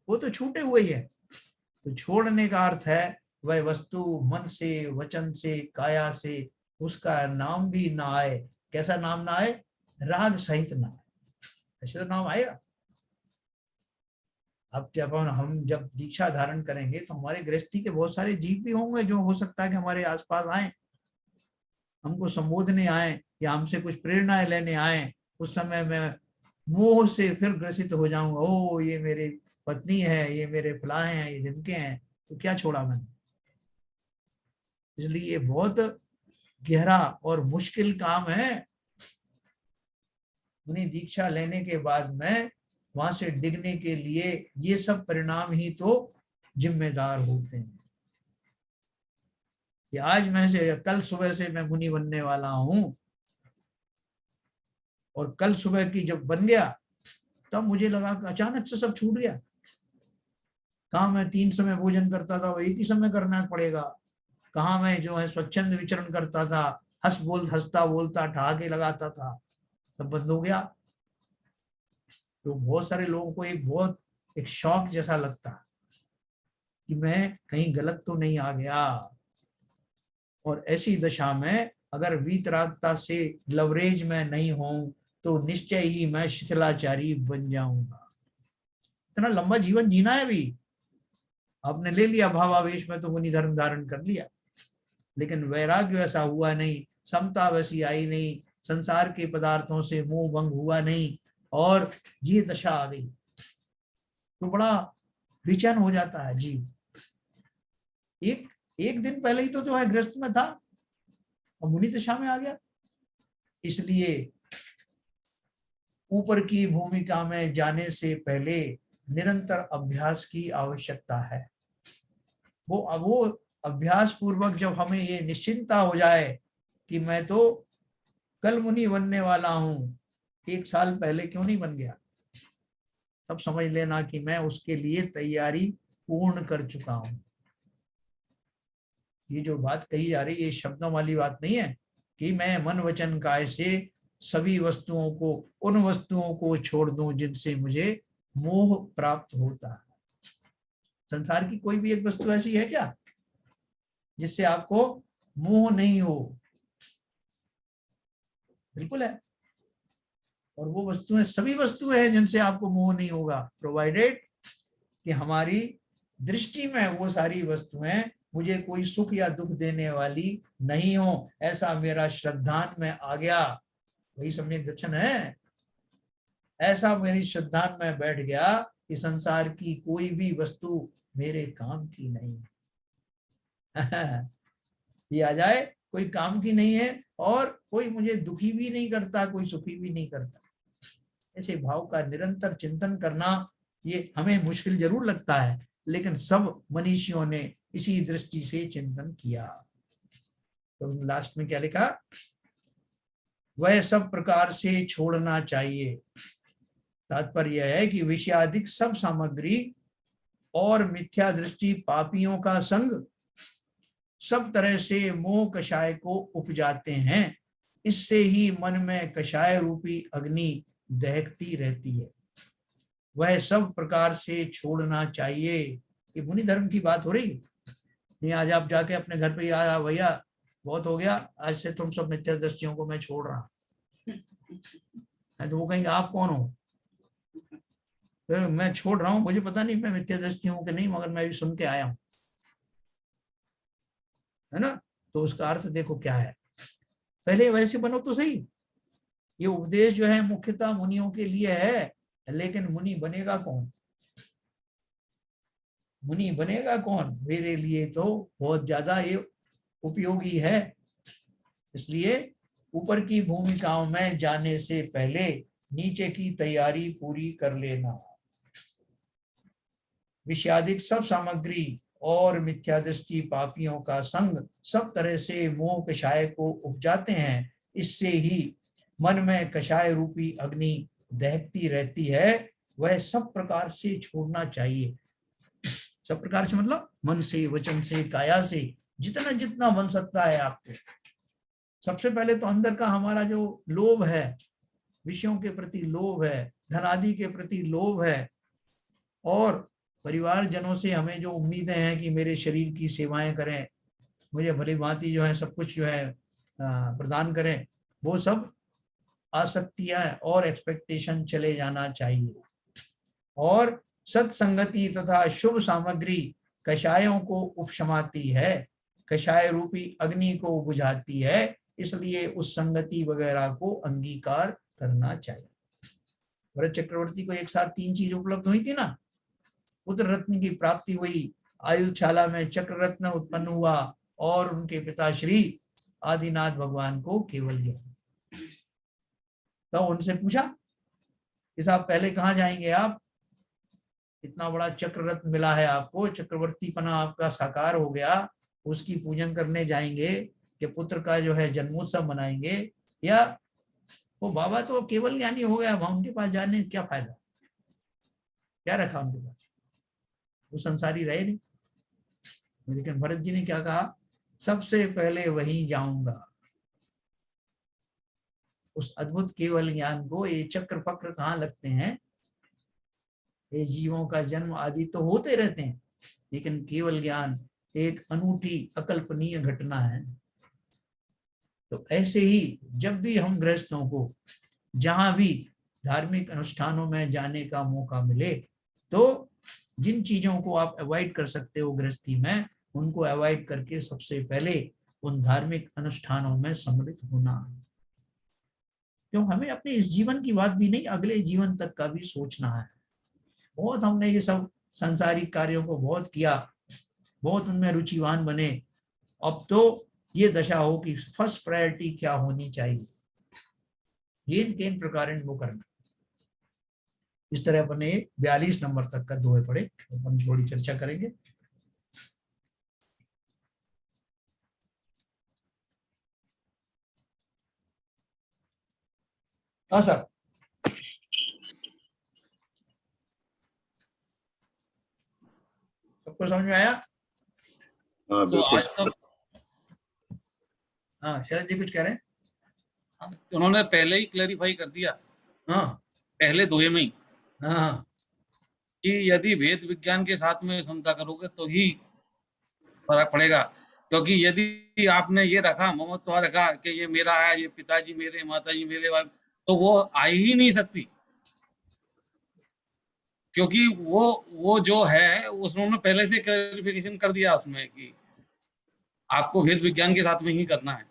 वो तो छूटे हुए ही है। तो छोड़ने का अर्थ है वह वस्तु मन से, वचन से, काया से, उसका नाम भी ना आए। कैसा नाम ना आए? राग सहित ना आए, ऐसे तो नाम आएगा। अब जब हम जब दीक्षा धारण करेंगे तो हमारे गृहस्थी के बहुत सारे जीव भी होंगे जो हो सकता है कि हमारे आसपास आए, हमको संबोधने आए या हमसे कुछ प्रेरणाएं लेने आए। उस समय मैं मोह से फिर ग्रसित हो जाऊंगा, ओ ये मेरी पत्नी है, ये मेरे फलाए हैं, ये ढिमके हैं, तो क्या छोड़ा मैंने? इसलिए ये बहुत गहरा और मुश्किल काम है। उन्हें दीक्षा लेने के बाद में वहां से डिगने के लिए ये सब परिणाम ही तो जिम्मेदार होते हैं कि आज मैं से कल सुबह से मैं मुनि बनने वाला हूं, और कल सुबह की जब बन गया तब मुझे लगा कि अचानक से सब छूट गया। कहाँ मैं 3 समय भोजन करता था वो एक ही समय करना पड़ेगा, कहाँ मैं जो है स्वच्छंद विचरण करता था, हंसता बोलता ठहाके लगाता था, सब बंद हो गया। तो बहुत सारे लोगों को एक शौक जैसा लगता कि मैं कहीं गलत तो नहीं आ गया। और ऐसी दशा में अगर वीतरागता से लवरेज में नहीं हूं तो निश्चय ही मैं शिथिलाचारी बन जाऊंगा। इतना लंबा जीवन जीना है अभी, आपने ले लिया भावावेश में तो मुनि धर्म धारण कर लिया, लेकिन वैराग्य वैसा हुआ नहीं, समता वैसी आई नहीं, संसार के पदार्थों से मोह भंग हुआ नहीं, और ये दशा आ गई तो बड़ा बेचैन हो जाता है जीव। एक एक दिन पहले ही तो जो है ग्रस्त में था, अब मुनि दशा में आ गया। इसलिए ऊपर की भूमिका में जाने से पहले निरंतर अभ्यास की आवश्यकता है। वो अभ्यास पूर्वक जब हमें ये निश्चिंता हो जाए कि मैं तो कल मुनि बनने वाला हूं, 1 साल पहले क्यों नहीं बन गया, तब समझ लेना कि मैं उसके लिए तैयारी पूर्ण कर चुका हूं। ये जो बात कही जा रही है ये शब्दों वाली बात नहीं है कि मैं मन वचन काय से सभी वस्तुओं को, उन वस्तुओं को छोड़ दूं जिनसे मुझे मोह प्राप्त होता है। संसार की कोई भी एक वस्तु ऐसी है क्या जिससे आपको मोह नहीं हो? बिल्कुल है। और वो वस्तुएं, सभी वस्तुएं हैं जिनसे आपको मोह नहीं होगा, प्रोवाइडेड कि हमारी दृष्टि में वो सारी वस्तुएं मुझे कोई सुख या दुख देने वाली नहीं हो, ऐसा मेरा श्रद्धान में आ गया। वही सम्यक दर्शन है। ऐसा मेरी श्रद्धान में बैठ गया कि संसार की कोई भी वस्तु मेरे काम की नहीं ये आ जाए, कोई काम की नहीं है और कोई मुझे दुखी भी नहीं करता, कोई सुखी भी नहीं करता। ऐसे भाव का निरंतर चिंतन करना ये हमें मुश्किल जरूर लगता है, लेकिन सब मनीषियों ने इसी दृष्टि से चिंतन किया। तो लास्ट में क्या लिखा? वह सब प्रकार से छोड़ना चाहिए। तात्पर्य यह है कि विषयाधिक सब सामग्री और मिथ्या दृष्टि, पापियों का संग सब तरह से मोह कषाय को उपजाते हैं। इससे ही मन में कषाय रूपी अग्नि दहकती रहती है। वह सब प्रकार से छोड़ना चाहिए। ये मुनि धर्म की बात हो रही नहीं। आज आप जाके अपने घर पे आया, भैया बहुत हो गया, आज से तुम सब मिथ्या दृष्टियों को मैं छोड़ रहा है, तो वो कहेंगे आप कौन हो? मैं छोड़ रहा हूँ, मुझे पता नहीं मैं मिथ्या दृष्टि हूँ कि नहीं, मगर मैं भी सुन के आया हूँ, है ना। तो उसका अर्थ देखो क्या है, पहले वैसे बनो तो सही। ये उपदेश जो है मुख्यतः मुनियों के लिए है, लेकिन मुनि बनेगा कौन? मुनि बनेगा कौन? मेरे लिए तो बहुत ज्यादा ये उपयोगी है इसलिए ऊपर की भूमिकाओं में जाने से पहले नीचे की तैयारी पूरी कर लेना। विषयादिक सब सामग्री और मिथ्या दृष्टि पापियों का संग सब तरह से मोह कषाय को उपजाते हैं। इससे ही मन में कषाय रूपी अग्नि दहकती रहती है, वह सब प्रकार से छोड़ना चाहिए। सब प्रकार से मतलब मन से, वचन से, काया से, जितना जितना बन सकता है आपको। सबसे पहले तो अंदर का हमारा जो लोभ है, विषयों के प्रति लोभ है, धन आदि के प्रति लोभ है, और परिवार जनों से हमें जो उम्मीदें हैं कि मेरे शरीर की सेवाएं करें, मुझे भली भांति जो है सब कुछ जो है प्रदान करें, वो सब आसक्तियां और एक्सपेक्टेशन चले जाना चाहिए। और सत्संगति तथा शुभ सामग्री कषायों को उपशमाती है, कषाय रूपी अग्नि को बुझाती है, इसलिए उस संगति वगैरह को अंगीकार करना चाहिए। भरत चक्रवर्ती को एक साथ 3 चीज उपलब्ध हुई थी ना, पुत्र रत्न की प्राप्ति हुई, आयुशाला में चक्र रत्न उत्पन्न हुआ, और उनके पिता श्री आदिनाथ भगवान को केवल ज्ञान। तो उनसे पूछा कि साहब पहले कहाँ जाएंगे आप, इतना बड़ा चक्र रत्न मिला है आपको, चक्रवर्ती पना आपका साकार हो गया, उसकी पूजन करने जाएंगे कि पुत्र का जो है जन्मोत्सव मनाएंगे, या वो बाबा तो केवल ज्ञानी हो गया, वहां उनके पास जाने क्या फायदा, क्या रखा उनके पास, वो संसारी रहे नहीं। लेकिन भरत जी ने क्या कहा, सबसे पहले वहीं जाऊंगा। उस अद्भुत केवल ज्ञान को, ये चक्र फक्र कहाँ लगते हैं, ये जीवों का जन्म आदि तो होते रहते हैं, लेकिन केवल ज्ञान एक अनूठी अकल्पनीय घटना है। तो ऐसे ही जब भी हम गृहस्थों को जहां भी धार्मिक अनुष्ठानों में जाने का मौका मिले, तो जिन चीजों को आप अवॉइड कर सकते हो गृहस्थी में, उनको अवॉइड करके सबसे पहले उन धार्मिक अनुष्ठानों में सम्मिलित होना। क्यों, हमें अपने इस जीवन की बात भी नहीं, अगले जीवन तक का भी सोचना है। बहुत हमने ये सब सांसारिक कार्यों को बहुत किया, बहुत उनमें रुचिवान बने, अब तो ये दशा हो कि फर्स्ट प्रायोरिटी क्या होनी चाहिए, येन केन प्रकार वो करना। इस तरह अपने 42 नंबर तक का दोहे पढ़े, अपन थोड़ी चर्चा करेंगे। हाँ सर, सबको समझ में आया? हाँ तो आज तक हाँ शरद जी कुछ कह रहे हैं? उन्होंने पहले ही क्लैरिफाई कर दिया, हाँ पहले दोहे में ही, हाँ कि यदि वेद विज्ञान के साथ में समता करोगे तो ही फर्क पड़ेगा। क्योंकि यदि आपने ये रखा, ममत्व रखा कि ये मेरा है, ये पिताजी मेरे, माताजी मेरे, तो वो आ ही नहीं सकती। क्योंकि वो जो है उन्होंने पहले से क्लैरिफिकेशन कर दिया उसमें कि आपको वेद विज्ञान के साथ में ही करना है।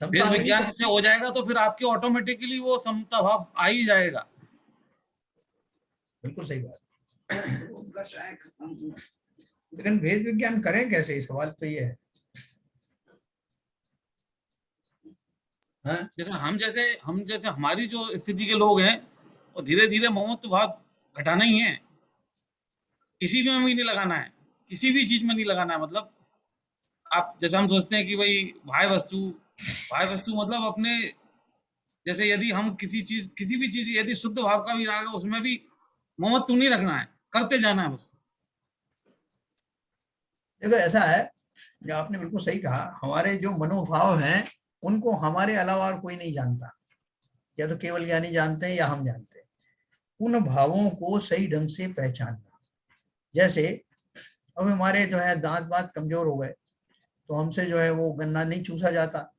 समता वेद होगी विज्ञान तो से हो जाएगा तो फिर आपके ऑटोमेटिकली वो समता भाव आ ही जाएगा। बिल्कुल सही बात। लेकिन वेद विज्ञान करें कैसे, सवाल तो ये है। हाँ? जैसे हमारी जो स्थिति के लोग हैं, वो धीरे धीरे ममत्व भाव घटाना ही है, किसी में भी नहीं लगाना है, किसी भी चीज में नहीं लगाना है। मतलब आप जैसे हम सोचते हैं कि भाई भाई वस्तु मतलब अपने, जैसे यदि हम किसी भी चीज यदि शुद्ध भाव का भी राग है, उसमें भी ममत्व नहीं रखना है, करते जाना है बस। देखो ऐसा है, जो आपने बिल्कुल सही कहा, हमारे जो मनोभाव हैं उनको हमारे अलावा और कोई नहीं जानता, या तो केवल ज्ञानी जानते हैं या हम जानते हैं। उन भावों को सही ढंग से पहचानना, जैसे अब हमारे जो है दांत वात कमजोर हो गए, तो हमसे जो है वो गन्ना नहीं चूसा जाता,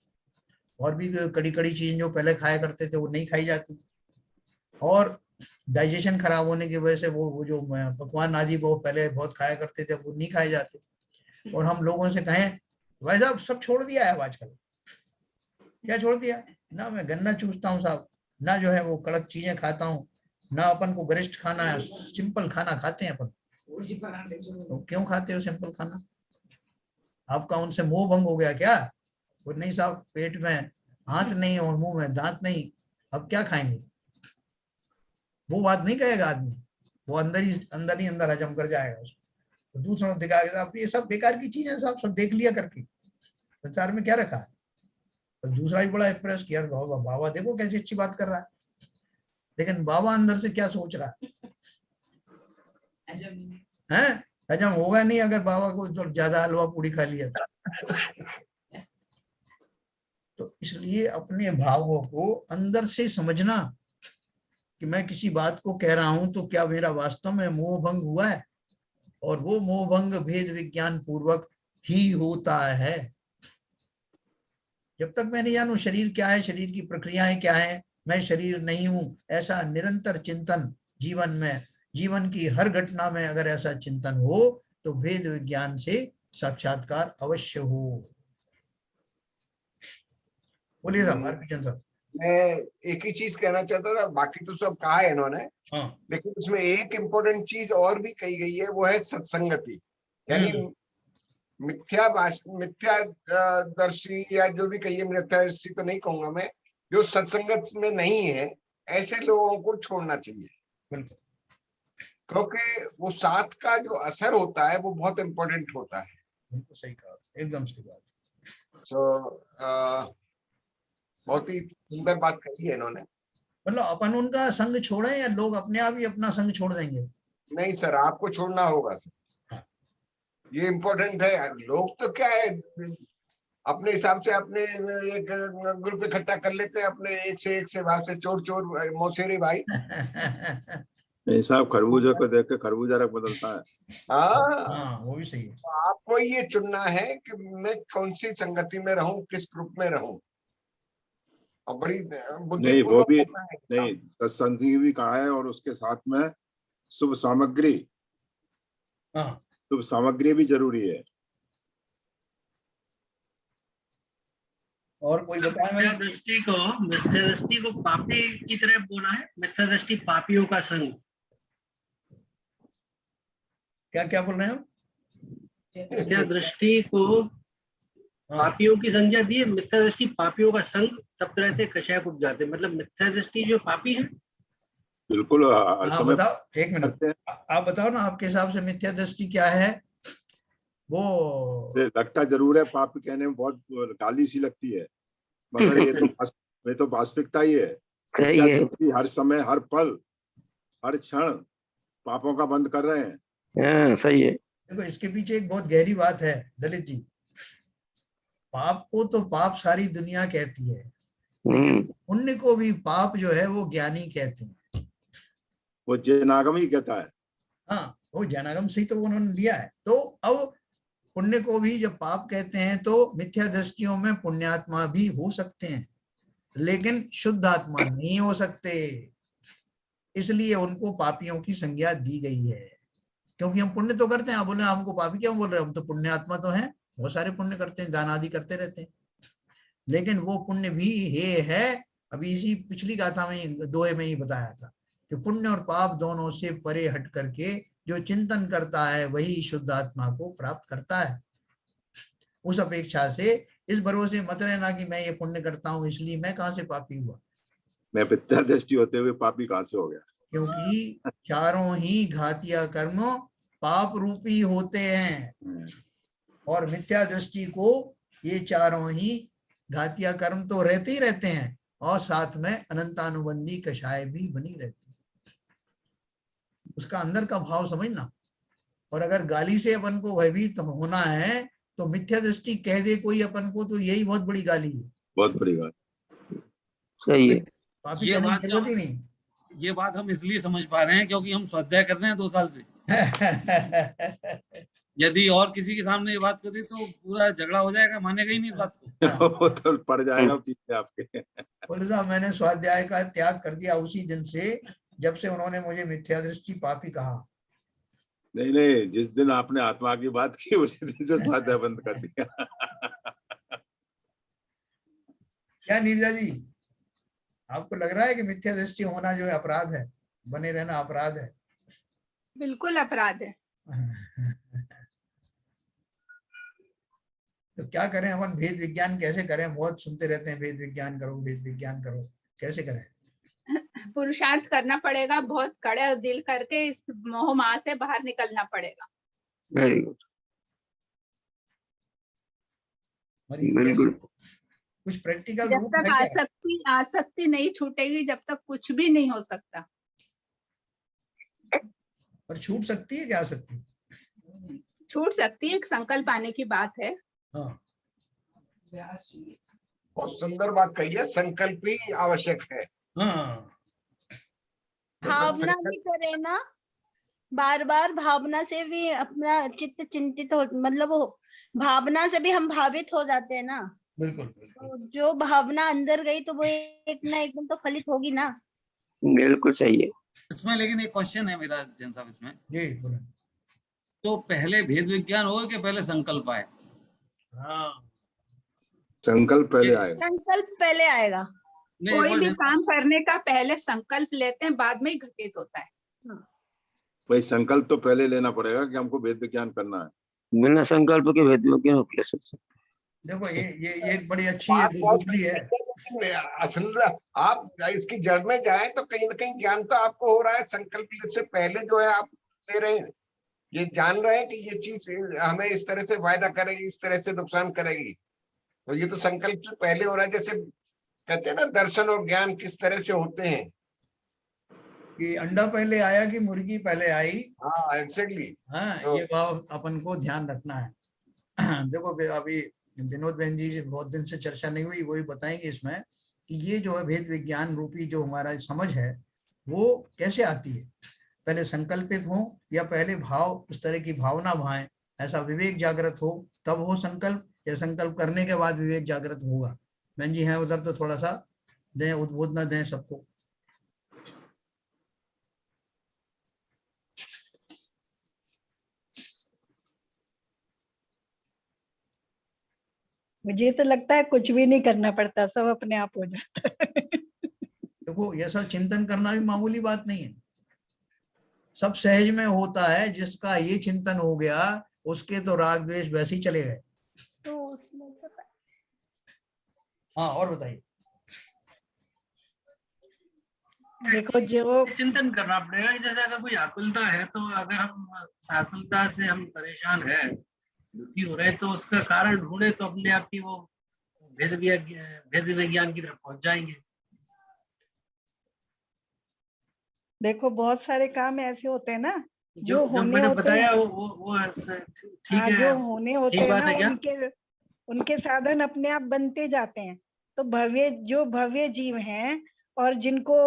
और भी कड़ी कड़ी चीजें जो पहले खाया करते थे वो नहीं खाई जाती, और डाइजेशन खराब होने की वजह से वो जो पकवान आदि वो पहले बहुत खाया करते थे वो नहीं खाए जाते। और हम लोगों से कहें भाई साहब सब छोड़ दिया है आजकल, क्या छोड़ दिया, ना मैं गन्ना चूसता हूँ साहब, ना जो है वो कड़क चीजें खाता हूँ, ना अपन को गरिष्ठ खाना है, सिंपल खाना खाते हैं अपन। तो क्यों खाते हो सिंपल खाना, आपका उनसे मोह भंग हो गया क्या? वो नहीं साहब, पेट में हाथ नहीं और मुंह में दांत नहीं, अब क्या खाएंगे, वो बात नहीं कहेगा आदमी, वो अंदर ही अंदर हजम कर जाएगा उसको, तो दूसरों को दिखाएगा आप ये सब बेकार की चीजें साहब, सब देख लिया करके, संसार में क्या रखा है। तो दूसरा ही बड़ा इंप्रेस किया, बाबा देखो कैसी अच्छी बात कर रहा है, लेकिन बाबा अंदर से क्या सोच रहा है, हजम होगा नहीं अगर बाबा को तो ज्यादा हलवा पूड़ी खा लिया था। तो इसलिए अपने भावों को अंदर से समझना कि मैं किसी बात को कह रहा हूं तो क्या मेरा वास्तव में मोह भंग हुआ है, और वो मोह भंग भेद विज्ञान पूर्वक ही होता है। जब तक मैं नहीं जानूं शरीर क्या है, शरीर की प्रक्रियाएं क्या है, मैं शरीर नहीं हूं, ऐसा निरंतर चिंतन जीवन में, जीवन की हर घटना में अगर ऐसा चिंतन हो तो भेद विज्ञान से साक्षात्कार अवश्य हो। बोलिए साहब हरकिशन साहब। मैं एक ही चीज कहना चाहता था, बाकी तो सब कहा है इन्होंने, हाँ लेकिन उसमें एक इम्पोर्टेंट चीज और भी कही गई है, वो है सत्संगति। यानी मिथ्या दर्शी या जो भी कहिए, मिथ्या दर्शी तो नहीं कहूंगा मैं, जो सत्संगत में नहीं है ऐसे लोगों को छोड़ना चाहिए, क्योंकि वो साथ का जो असर होता है वो बहुत इम्पोर्टेंट होता है। बिल्कुल सही कहा, एकदम सही बात। सो बहुत ही सुंदर बात कही है इन्होंने। मतलब अपन उनका संग छोड़े या लोग अपने आप ही अपना संग छोड़ देंगे? नहीं सर, आपको छोड़ना होगा सर, ये इम्पोर्टेंट है। लोग तो क्या है, अपने हिसाब से अपने एक ग्रुप इकट्ठा कर लेते हैं, अपने एक से भाव से, चोर चोर मौसेरे भाई। नहीं साहब, खरबूजा को देख के खरबूजा रंग बदलता है। हाँ, वो भी सही है। तो आपको ये चुनना है कि मैं कौन सी संगति में रहूं, किस ग्रुप में रहूं, और बड़ी बुद्धि नहीं वो भी है। नहीं, सत्संग भी कहा है, और उसके साथ में शुभ सामग्री, शुभ सामग्री भी जरूरी है। और कोई बताए भाई? मिथ्या दृष्टि को पापी की तरह बोला है, मिथ्या दृष्टि पापियों का संग। क्या क्या बोल रहे हो? मिथ्या दृष्टि को पापियों की संज्ञा दी है, मिथ्या दृष्टि पापियों का संग सब तरह से कषाय को उपजाते, मतलब मिथ्या दृष्टि जो पापी है। बिल्कुल हर समय बताओ, एक मिनट आप बताओ ना, आपके हिसाब से मिथ्या दृष्टि क्या है? वो लगता जरूर है, पाप कहने में बहुत गाली सी लगती है, मगर ये तो वास्तविकता ही है। सही है, हर समय, हर पल, हर क्षण पापों का बंद कर रहे हैं। सही है। देखो इसके पीछे एक बहुत गहरी बात है ललित जी। पाप को तो पाप सारी दुनिया कहती है, लेकिन पुण्य को भी पाप जो है वो ज्ञानी कहते हैं। वो जैनागम ही कहता है। हाँ, वो जैनागम से ही तो उन्होंने लिया है। तो अब पुण्य को भी जब पाप कहते हैं तो मिथ्या दृष्टियों में पुण्यात्मा भी हो सकते हैं, लेकिन शुद्ध आत्मा नहीं हो सकते, इसलिए उनको पापियों की संज्ञा दी गई है। क्योंकि हम पुण्य तो करते हैं, आप बोले हमको पापी क्यों बोल रहे हैं, हम तो पुण्यात्मा तो हैं, बहुत सारे पुण्य करते हैं, दान आदि करते रहते हैं, लेकिन वो पुण्य भी ये है, अभी इसी पिछली गाथा में दोहे में ही बताया था कि पुण्य और पाप दोनों से परे हट करके जो चिंतन करता है वही शुद्ध आत्मा को प्राप्त करता है। उस अपेक्षा से इस भरोसे मत रहना कि मैं ये पुण्य करता हूं इसलिए मैं कहां से पापी हुआ, मैं मिथ्या दृष्टि होते हुए पापी कहां से हो गया? क्योंकि चारों ही घातिया कर्म पाप रूपी होते हैं, और मिथ्या दृष्टि को ये चारों ही घातिया कर्म तो रहते ही रहते हैं, और साथ में अनंतानुबंधी कषाय भी बनी रहती है। उसका अंदर का भाव समझना। और अगर गाली से अपन को भयभीत होना है तो मिथ्या दृष्टि कह दे कोई अपन को तो यही बहुत बड़ी गाली है, बहुत बड़ी बात। सही है। पापी कहने की जरूरत ही नहीं। ये बात हम इसलिए समझ पा रहे हैं क्योंकि हम स्वाध्याय कर रहे हैं 2 साल से। यदि और किसी के सामने ये बात कर दी तो पूरा झगड़ा हो जाएगा, मानेगा ही नहीं इस बात को। वो तो पड़ जाएगा पीछे आपके। बोले साहब मैंने स्वाध्याय का त्याग कर दिया उसी दिन से जब से उन्होंने मुझे मिथ्या दृष्टि पापी कहा। नहीं नहीं, जिस दिन आपने आत्मा की बात की उसी दिन से स्वाध्याय बंद कर दिया। क्या नीरजा जी, आपको लग रहा है कि मिथ्या दृष्टि होना जो है अपराध है, बने रहना अपराध है? बिल्कुल अपराध है। तो क्या करें अपन, भेद विज्ञान कैसे करें? बहुत सुनते रहते हैं भेद विज्ञान करो, भेद विज्ञान करो, कैसे करें? पुरुषार्थ करना पड़ेगा, बहुत कड़े दिल करके इस मोह माया से बाहर निकलना पड़ेगा। वेरी गुड, बिल्कुल। कुछ प्रैक्टिकल जब रूप तक है क्या? आसक्ति नहीं छूटेगी, जब तक कुछ भी नहीं हो सकता। पर छूट सकती है क्या आसक्ति? छूट सकती है, एक संकल्प आने की बात है। हाँ, बहुत सुंदर बात कही है, संकल्प ही आवश्यक है। हाँ, भावना भी करे ना, बार बार भावना से भी अपना चित्त चिंतित हो, मतलब वो भावना से भी हम भावित हो जाते हैं ना। बिल्कुल बिल्कुल। तो जो भावना अंदर गई तो वो एक ना एक दिन तो फलित होगी ना। बिल्कुल सही है। इसमें लेकिन एक क्वेश्चन है मेरा जैन साहब इसमें, जी बोले। तो पहले भेद विज्ञान होगा कि पहले संकल्प आए? हाँ, संकल्प पहले आएगा। संकल्प पहले आएगा। नहीं, कोई एक भी बार काम करने का पहले संकल्प लेते हैं, बाद में ही घटित होता है। भाई संकल्प तो पहले लेना पड़ेगा कि हमको वेद विज्ञान करना है। बिना संकल्प के भेद विज्ञान हो कैसे सकते? देखो ये एक बड़ी अच्छी बात बहुत दूसरी है। लेकिन असल में आप इसकी जड़ में जाए तो कहीं ना कहीं ज्ञान तो आपको हो रहा है, संकल्प से पहले जो है आप ले रहे हैं, ये जान रहे हैं कि ये चीज हमें इस तरह से वायदा करेगी, इस तरह से नुकसान करेगी, तो ये तो संकल्प से पहले हो रहा है। जैसे कहते हैं ना, दर्शन और ज्ञान किस तरह से होते हैं। कि अंडा पहले आया कि मुर्गी पहले आई? हाँ एग्जैक्टली। हाँ, तो ये भाव अपन को ध्यान रखना है। देखो अभी विनोद बहन जी से बहुत दिन से चर्चा नहीं हुई, वही बताएंगे इसमें कि ये जो है भेद विज्ञान रूपी जो हमारा समझ है वो कैसे आती है। पहले संकल्पित हो या पहले भाव, उस तरह की भावना भाए, ऐसा विवेक जागृत हो तब हो संकल्प, या संकल्प करने के बाद विवेक जागृत होगा? बहन जी हैं उधर, तो थोड़ा सा दें, उद्बोधना दें सबको। मुझे तो लगता है कुछ भी नहीं करना पड़ता, सब अपने आप हो जाता है। देखो ये सब चिंतन करना भी मामूली बात नहीं है, सब सहज में होता है। जिसका ये चिंतन हो गया उसके तो राग द्वेष वैसे ही चले गए। तो उसमें तो हाँ, और बताइए। देखो जो चिंतन करना पड़ेगा कि जैसे अगर कोई आकुलता है, तो अगर हम उस आकुलता से हम परेशान है, दुखी हो रहे हैं, तो उसका कारण ढूंढे तो अपने आप ही वो भेद विज्ञान की तरफ पहुंच जाएंगे। देखो बहुत सारे काम ऐसे होते हैं ना जो होने मैंने होते बताया हैं। वो ठीक हाँ, है, जो होने होते ठीक हैं बात ना, है क्या? उनके साधन अपने आप बनते जाते हैं। तो भव्य जीव हैं और जिनको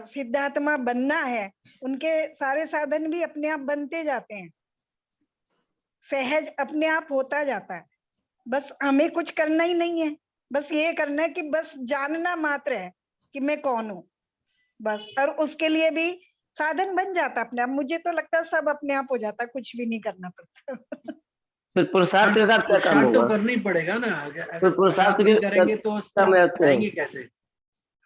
सिद्धात्मा बनना है, उनके सारे साधन भी अपने आप बनते जाते हैं, सहज अपने आप होता जाता है। बस हमें कुछ करना ही नहीं है, बस ये करना है कि बस जानना मात्र है कि मैं कौन हूँ बस, और उसके लिए भी साधन बन जाता अपने आप। मुझे तो लगता है सब अपने आप हो जाता, कुछ भी नहीं करना पड़ता। फिर पुरुषार्थ के साथ क्या काम पुरुषार्थ तो होगा? करना ही पड़ेगा ना। फिर अगर पुरुषार्थ आप नहीं के करेंगे तो उस क्या तरफ महत्व है? जाएंगे कैसे?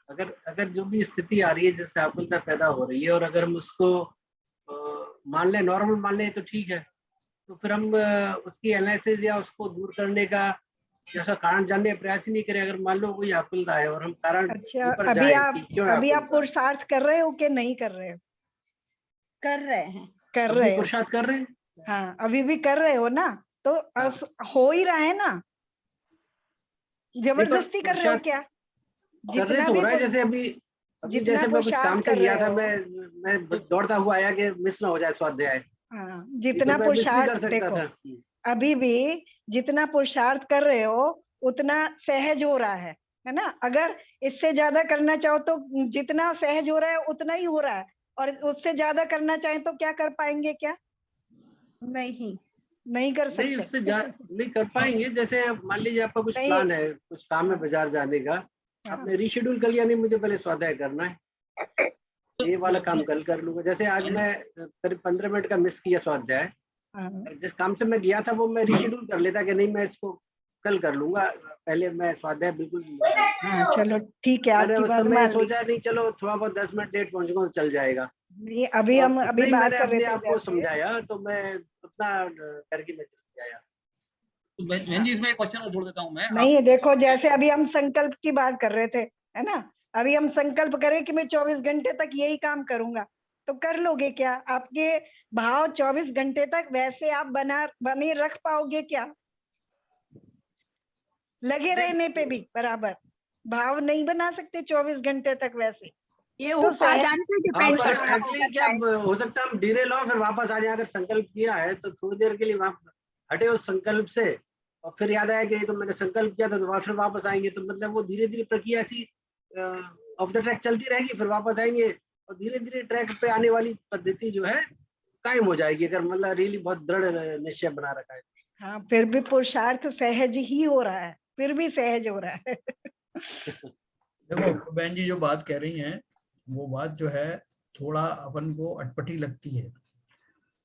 अगर जो भी स्थिति आ रही है जिससे आकुलता पैदा हो रही है, और अगर हम उसको मान लें, नॉर्मल मान लें, तो ठीक है। तो फिर हम उसकी एनालिसिस या उसको दूर करने का जैसा कारण जानने का प्रयास ही नहीं करें। अगर मान लो कोई आकुलता है और हम कारण अच्छा, ऊपर जाए कि क्यों है अभी आप आकुलता, पुरुषार्थ कर रहे हो कि नहीं कर रहे हो? कर रहे हैं। कर अभी रहे हो? पुरुषार्थ कर रहे हैं। हाँ, अभी भी कर रहे हो ना, तो हो ही रहा है ना। जबरदस्ती कर रहे हो क्या? करने से हो रहा है। जैसे अभी जितना जैसे मैं कुछ पुरुषार्थ काम से कर गया रहे था, हो, मैं दौड़ता हुआ आया कि मिस ना हो जाए स्वाध्याय। हाँ, ये जितना तो मैं मिस नहीं कर पुरुषार्थ, सकता देखो था। अभी भी जितना पुरुषार्थ कर रहे हो उतना सहज हो रहा है ना। अगर इससे ज्यादा करना चाहो तो जितना सहज हो रहा है उतना ही हो रहा है, और उससे ज्यादा करना चाहें तो क्या कर पाएंगे? क्या नहीं कर नहीं, सकते। उससे नहीं कर पाएंगे। जैसे मान लीजिए आपका कुछ नहीं। प्लान है, कुछ काम है बाजार जाने का, आपने रीशेड्यूल कर लिया, नहीं मुझे पहले स्वाध्याय करना है, ये वाला काम कल कर लूंगा। जैसे आज मैं करीब 15 मिनट का मिस किया स्वाध्याय, जिस काम से मैं गया था वो मैं रीशेड्यूल कर लेता कि नहीं मैं इसको कल कर लूंगा, पहले मैं स्वाध्याय बिल्कुल। हाँ, चलो ठीक है, मैंने आपकी उस बात समय मान ली। सोचा नहीं, चलो थोड़ा बहुत 10 मिनट लेट पहुंचूंगा तो चल जाएगा। ये अभी हम तो अभी नहीं, बात मैंने कर रहे अपने थे आप को जैसे। समझाया, तो मैं उतना करके मैं चल गया। तो बहन जी इसमें एक क्वेश्चन और जोड़ देता हूँ मैं। नहीं, देखो जैसे अभी हम संकल्प की बात कर रहे थे, है ना, अभी हम संकल्प करें कि मैं 24 घंटे तक यही काम करूंगा, तो कर लोगे क्या? आपके भाव 24 घंटे तक वैसे आप बने रख पाओगे क्या? लगे रहने पे भी बराबर भाव नहीं बना सकते 24 घंटे तक वैसे। ये तो उपादान पे डिपेंड पर करता एक्चुअली क्या हो सकता है हम डीरे लो फिर वापस आ जाए। अगर संकल्प किया है तो थोड़ी देर के लिए हटे उस संकल्प से और फिर याद आया कि ये तो मैंने संकल्प किया था, तो फिर वापस आएंगे। तो मतलब वो धीरे धीरे प्रक्रिया ऐसी ऑफ द ट्रैक चलती रहेगी, फिर वापस आएंगे और धीरे धीरे ट्रैक पे आने वाली पद्धति जो है कायम हो जाएगी, अगर मतलब रियली बहुत दृढ़ निश्चय बना रखा है। हाँ, फिर भी पुरुषार्थ सहज ही हो रहा है, फिर भी सहज हो रहा है। देखो बहन जी जो बात कह रही हैं वो बात जो है थोड़ा अपन को अटपटी लगती है,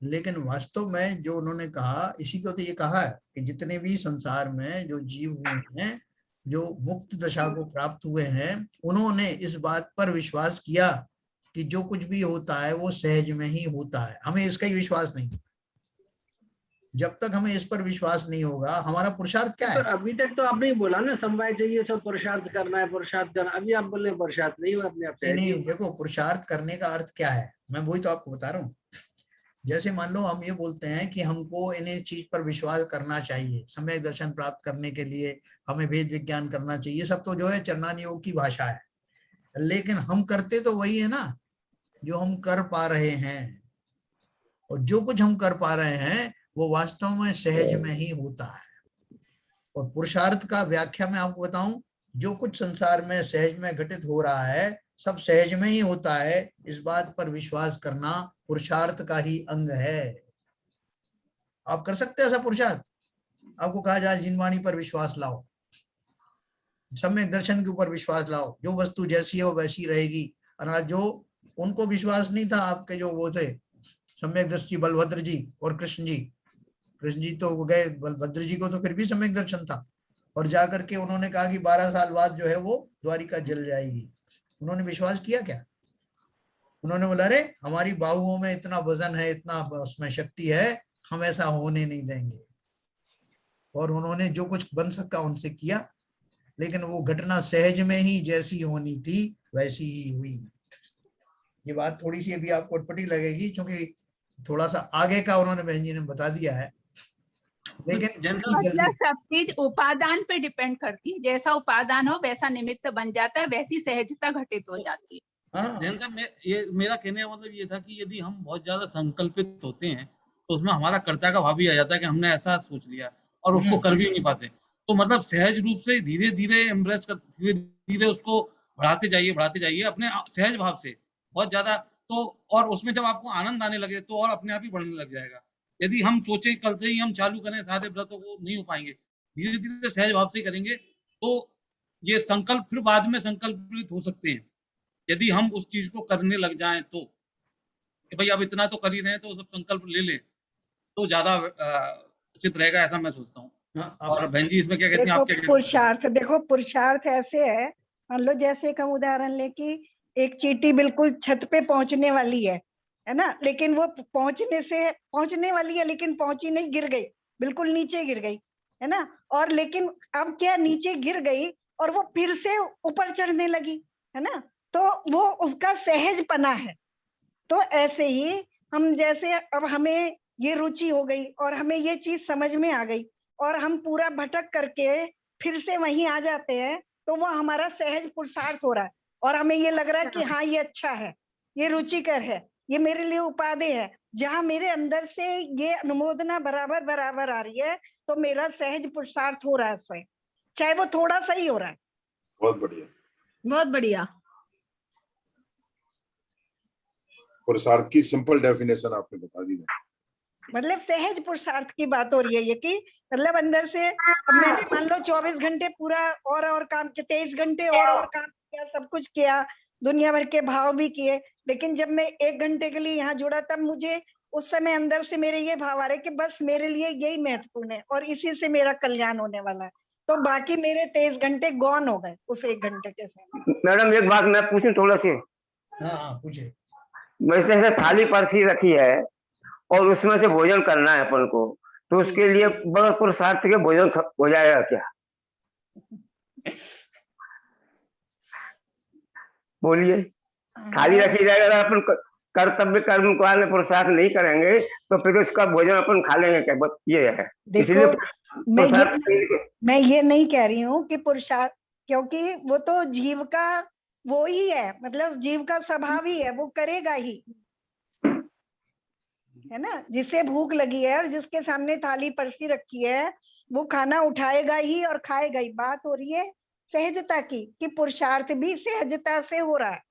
लेकिन वास्तव में जो उन्होंने कहा इसी को तो ये कहा है कि जितने भी संसार में जो जीव हुए हैं, जो मुक्त दशा को प्राप्त हुए हैं, उन्होंने इस बात पर विश्वास किया कि जो कुछ भी होता है वो सहज में ही होता है। हमें इसका ही विश्वास नहीं। जब तक हमें इस पर विश्वास नहीं होगा, हमारा पुरुषार्थ क्या है? पर अभी तक तो आपने ही बोला ना समवाय चाहिए, सब पुरुषार्थ करना है, पुरुषार्थ करना। अभी आप बोल रहे हैं पुरुषार्थ नहीं हुआ अपने आप से। नहीं, देखो पुरुषार्थ करने का अर्थ क्या है, मैं वही तो आपको बता रहा हूँ। जैसे मान लो हम ये बोलते हैं कि हमको इन चीज पर विश्वास करना चाहिए, सम्यक दर्शन प्राप्त करने के लिए हमें वेद विज्ञान करना चाहिए, सब तो जो है चरणान योग की भाषा है, लेकिन हम करते तो वही है ना जो हम कर पा रहे हैं, और जो कुछ हम कर पा रहे हैं वो वास्तव में सहज में ही होता है। और पुरुषार्थ का व्याख्या मैं आपको बताऊं, जो कुछ संसार में सहज में घटित हो रहा है सब सहज में ही होता है, इस बात पर विश्वास करना पुरुषार्थ का ही अंग है। आप कर सकते हैं ऐसा पुरुषार्थ? आपको कहा जाए जिनवाणी पर विश्वास लाओ, सम्यक दर्शन के ऊपर विश्वास लाओ, जो वस्तु जैसी है वो वैसी रहेगी। और जो उनको विश्वास नहीं था, आपके जो वो थे सम्यक दृष्टि बलभद्र जी और कृष्ण जी तो गए, बलभद्र जी को तो फिर भी सम्यक दर्शन था, और जाकर के उन्होंने कहा कि 12 साल बाद जो है वो द्वारिका जल जाएगी। उन्होंने विश्वास किया क्या? उन्होंने बोला अरे हमारी बाहुओं में इतना वजन है, इतना उसमें शक्ति है, हम ऐसा होने नहीं देंगे। और उन्होंने जो कुछ बन सका उनसे किया, लेकिन वो घटना सहज में ही जैसी होनी थी वैसी ही हुई। ये बात थोड़ी सी अभी आपको अटपटी लगेगी क्योंकि थोड़ा सा आगे का उन्होंने बहन जी ने बता दिया है, लेकिन मतलब सब चीज उपादान पे डिपेंड करती है, जैसा उपादान हो वैसा निमित्त बन जाता है, वैसी सहजता घटित हो जाती है। जैन साहब ये मेरा कहने का मतलब ये था कि यदि हम बहुत ज्यादा संकल्पित होते हैं तो उसमें हमारा कर्ता का भाव भी आ जाता है कि हमने ऐसा सोच लिया और उसको कर भी नहीं पाते। तो मतलब सहज रूप से धीरे धीरे एम्ब्रेस कर, धीरे धीरे उसको बढ़ाते जाइए अपने सहज भाव से बहुत ज्यादा। तो और उसमें जब आपको आनंद आने लगे तो और अपने आप ही बढ़ने लग जाएगा। यदि हम सोचें कल से ही हम चालू करें सारे व्रतों को, नहीं हो पाएंगे। धीरे धीरे सहज भाव से करेंगे तो ये संकल्प फिर बाद में संकल्पित हो सकते हैं, यदि हम उस चीज को करने लग जाएं तो कि भाई अब इतना तो कर ही रहे हैं तो सब संकल्प ले लें तो ज्यादा उचित रहेगा, ऐसा मैं सोचता हूँ। और बहन जी इसमें क्या कहती हैं, आप क्या कहती हैं? पुरुषार्थ, देखो पुरुषार्थ ऐसे है, मान लो जैसे एक हम उदाहरण ले कि एक चींटी बिल्कुल छत पे पहुंचने वाली है ना, लेकिन वो पहुंचने वाली है लेकिन पहुंची नहीं, गिर गई, बिल्कुल नीचे गिर गई, है ना। और लेकिन अब क्या, नीचे गिर गई और वो फिर से ऊपर चढ़ने लगी, है ना, तो वो उसका सहजपना है। तो ऐसे ही हम जैसे अब हमें ये रुचि हो गई और हमें ये चीज समझ में आ गई और हम पूरा भटक करके फिर से वहीं आ जाते हैं, तो वो हमारा सहज पुरुषार्थ हो रहा है और हमें ये लग रहा है कि हाँ ये अच्छा है, ये रुचिकर है, ये मेरे लिए उपादेय है। जहां मेरे अंदर से ये अनुमोदना बराबर बराबर आ रही है तो मेरा सहज पुरुषार्थ हो रहा है स्वयं, चाहे वो थोड़ा सा ही हो रहा है। बहुत बढ़िया, बहुत बढ़िया। पुरुषार्थ की सिंपल डेफिनेशन आपने बता दी। मतलब सहज पुरुषार्थ की बात हो रही है ये कि मतलब अंदर से, अब मैंने मान लो 24 घंटे पूरा और काम किया, 23 घंटे और काम किया, सब कुछ किया, दुनिया भर के भाव भी किए, लेकिन जब मैं 1 घंटे के लिए यहाँ जुड़ा तब मुझे उस समय अंदर से मेरे ये भाव आ रहे कि बस मेरे लिए यही महत्वपूर्ण है और इसी से मेरा कल्याण होने वाला है, तो बाकी मेरे 23 घंटे गौन हो गए उस 1 घंटे के समय। मैडम एक बात मैं पूछूं थोड़ा सी? हाँ पूछे। वैसे थाली परसी रखी है और उसमें से भोजन करना है अपन को, तो उसके लिए बड़ा पुरुषार्थ के भोजन हो जाएगा क्या? बोलिए। खाली रखी जाएगा, अगर अपन कर्तव्य कर्म काल में पुरुषार्थ नहीं करेंगे तो फिर उसका भोजन अपन खा लेंगे क्या? ये है। इसलिए मैं ये नहीं कह रही हूँ कि पुरुषार्थ, क्योंकि वो तो जीव का वो ही है, मतलब जीव का स्वभाव ही है, वो करेगा ही, है ना। जिसे भूख लगी है और जिसके सामने थाली परसी रखी है वो खाना उठाएगा ही और खाएगा ही। बात हो रही है सहजता की, कि पुरुषार्थ भी सहजता से हो रहा है।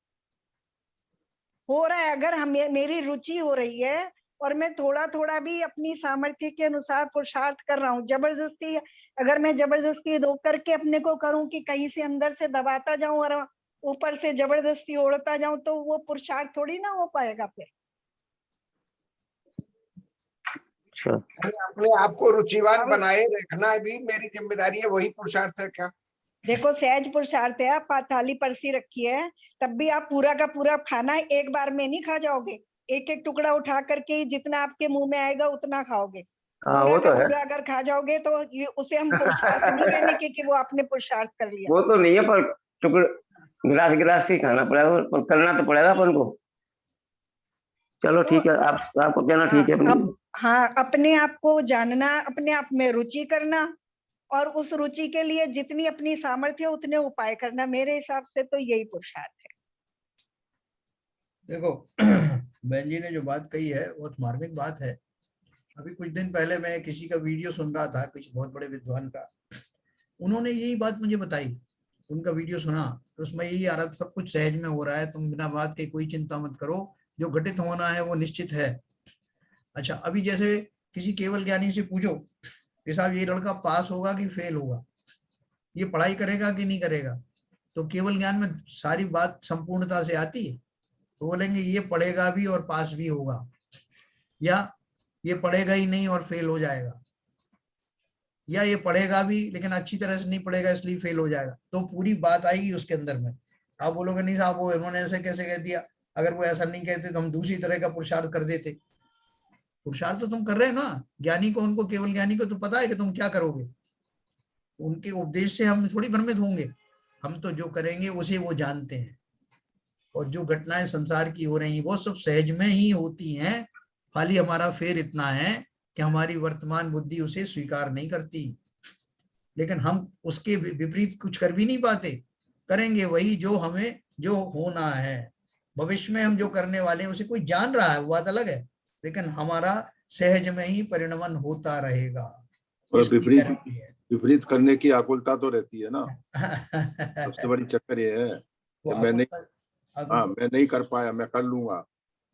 अगर मेरी रुचि हो रही है और मैं थोड़ा थोड़ा भी अपनी सामर्थ्य के अनुसार पुरुषार्थ कर रहा हूँ, जबरदस्ती, अगर मैं जबरदस्ती रोक करके अपने को करूं कि कहीं से अंदर से दबाता जाऊं और ऊपर से जबरदस्ती ओढ़ता जाऊं, तो वो पुरुषार्थ थोड़ी ना हो पाएगा फिर। अपने आप को रुचिवान बनाए रखना भी मेरी जिम्मेदारी है, वही पुरुषार्थ है क्या? देखो सहज पुरुषार्थ है। आप थाली परसी रखी है, तब भी आप पूरा का पूरा खाना एक बार में नहीं खा जाओगे, एक एक टुकड़ा उठा करके जितना आपके मुंह में आएगा उतना खाओगे। पूरा का पूरा अगर खा जाओगे तो ये उसे हम पुरुषार्थ नहीं कहने के कि वो आपने पुरुषार्थ कर लिया। वो तो नहीं है, पर टुकड़ा गिलास ही खाना पड़ेगा, पर करना तो पड़ेगा अपन को। चलो ठीक है, आपको कहना ठीक है। हाँ, अपने आप को जानना, अपने आप में रुचि करना और उस रुचि के लिए जितनी अपनी सामर्थ्य उतने उपाय करना, मेरे हिसाब से तो यही पुरुषार्थ है। देखो बहन जी ने जो बात कही है बहुत मार्मिक बात है। अभी कुछ दिन पहले मैं किसी का वीडियो सुन रहा था, कुछ बहुत बड़े विद्वान का, उन्होंने यही बात मुझे बताई। उनका वीडियो सुना तो उसमें यही आ रहा था, सब कुछ सहज में हो रहा है, तुम बिना बात के कोई चिंता मत करो, जो घटित होना है वो निश्चित है। अच्छा, अभी जैसे किसी केवल ज्ञानी से पूछो कि साहब ये लड़का पास होगा कि फेल होगा, ये पढ़ाई करेगा कि नहीं करेगा, तो केवल ज्ञान में सारी बात संपूर्णता से आती है। तो बोलेंगे ये पढ़ेगा भी और पास भी होगा, या ये पढ़ेगा ही नहीं और फेल हो जाएगा, या ये पढ़ेगा भी लेकिन अच्छी तरह से नहीं पढ़ेगा इसलिए फेल हो जाएगा। तो पूरी बात आएगी उसके अंदर में। आप बोलोगे नहीं साहब वो इन्होंने ऐसे कैसे कह दिया, अगर वो ऐसा नहीं कहते तो हम दूसरी तरह का पुरुषार्थ कर देते। पुरुषार्थ तो तुम कर रहे हो ना। ज्ञानी को, उनको केवल ज्ञानी को तो पता है कि तुम क्या करोगे, उनके उपदेश से हम थोड़ी भ्रमित होंगे। हम तो जो करेंगे उसे वो जानते हैं, और जो घटनाएं संसार की हो रही वो सब सहज में ही होती हैं। खाली हमारा फेर इतना है कि हमारी वर्तमान बुद्धि उसे स्वीकार नहीं करती, लेकिन हम उसके विपरीत कुछ कर भी नहीं पाते। करेंगे वही जो हमें जो होना है। भविष्य में हम जो करने वाले हैं उसे कोई जान रहा है, वो बात अलग है, लेकिन हमारा सहज में ही परिणमन होता रहेगा। विपरीत करने की आकुलता तो रहती है ना। सबसे बड़ी चक्कर ये है कि मैं नहीं कर पाया, मैं कर लूंगा,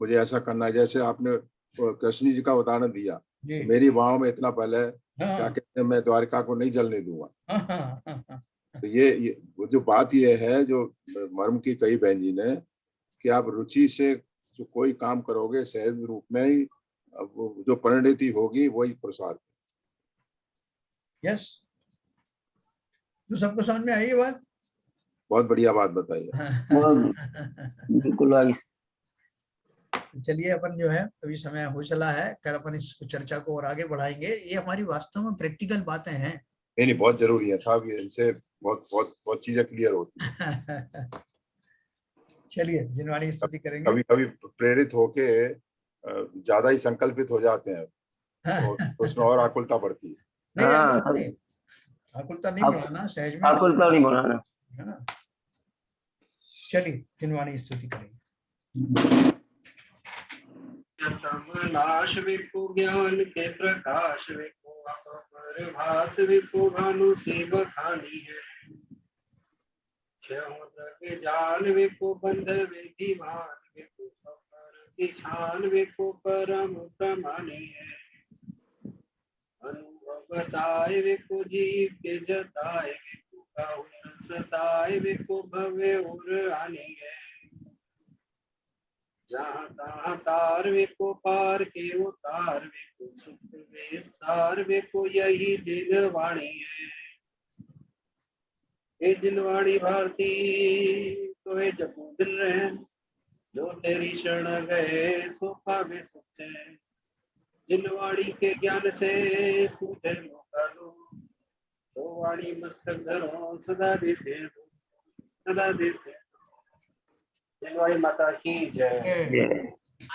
मुझे ऐसा करना है। जैसे आपने कृष्ण जी का उदाहरण दिया, मेरी बाहों में इतना बल है, क्या कहते हैं, मैं द्वारिका को नहीं जलने दूंगा। तो ये जो बात ये है, जो मर्म की कही बहन जी ने, कि आप रुचि से जो कोई काम करोगे सहज रूप में ही जो परिणति होगी वही पुरुषार्थ। यस, तो सबको समझ में आई ये बात? बहुत बढ़िया बात बताई बिल्कुल। चलिए अपन जो है अभी समय हो चला है, कल अपन इस चर्चा को और आगे बढ़ाएंगे। ये हमारी वास्तव में प्रैक्टिकल बातें हैं। नहीं, बहुत जरूरी है साहब, इनसे बहुत बहुत बहुत चीजें क्लियर होती है। चलिए जिनवाणी स्तुति करेंगे। कभी कभी प्रेरित होके ज्यादा ही संकल्पित हो जाते हैं, तो उसमें और आकुलता बढ़ती है। नहीं, आकुलता नहीं बढ़ाना, सहज में आकुलता नहीं बढ़ाना, है ना। चलिए जिनवाणी स्तुति करेंगे। नाश विपु ज्ञान के प्रकाश विपु अपरभास विपु भानु से बखानी है। के जाल विपु बंध विधि मान विपु सफर की छान विपु परम प्रमाणी है। अनुभव बताए विपु जीव के जताए विपु का सताए विपु भव्य उर आनी है। जहाँ तहाँ तार विको पार के उतार विको सुख विस्तार विको यही जिनवाणी है। ये जिनवाणी भारती तो ये जपूदिल रहे, जो तेरी शरण गए सो पावे सुख चैन। जिनवाणी के ज्ञान से सूझे मोकालो, तो वाणी मस्तक धरो सदा देते सदा देते। जिनवाणी माता की जय। ये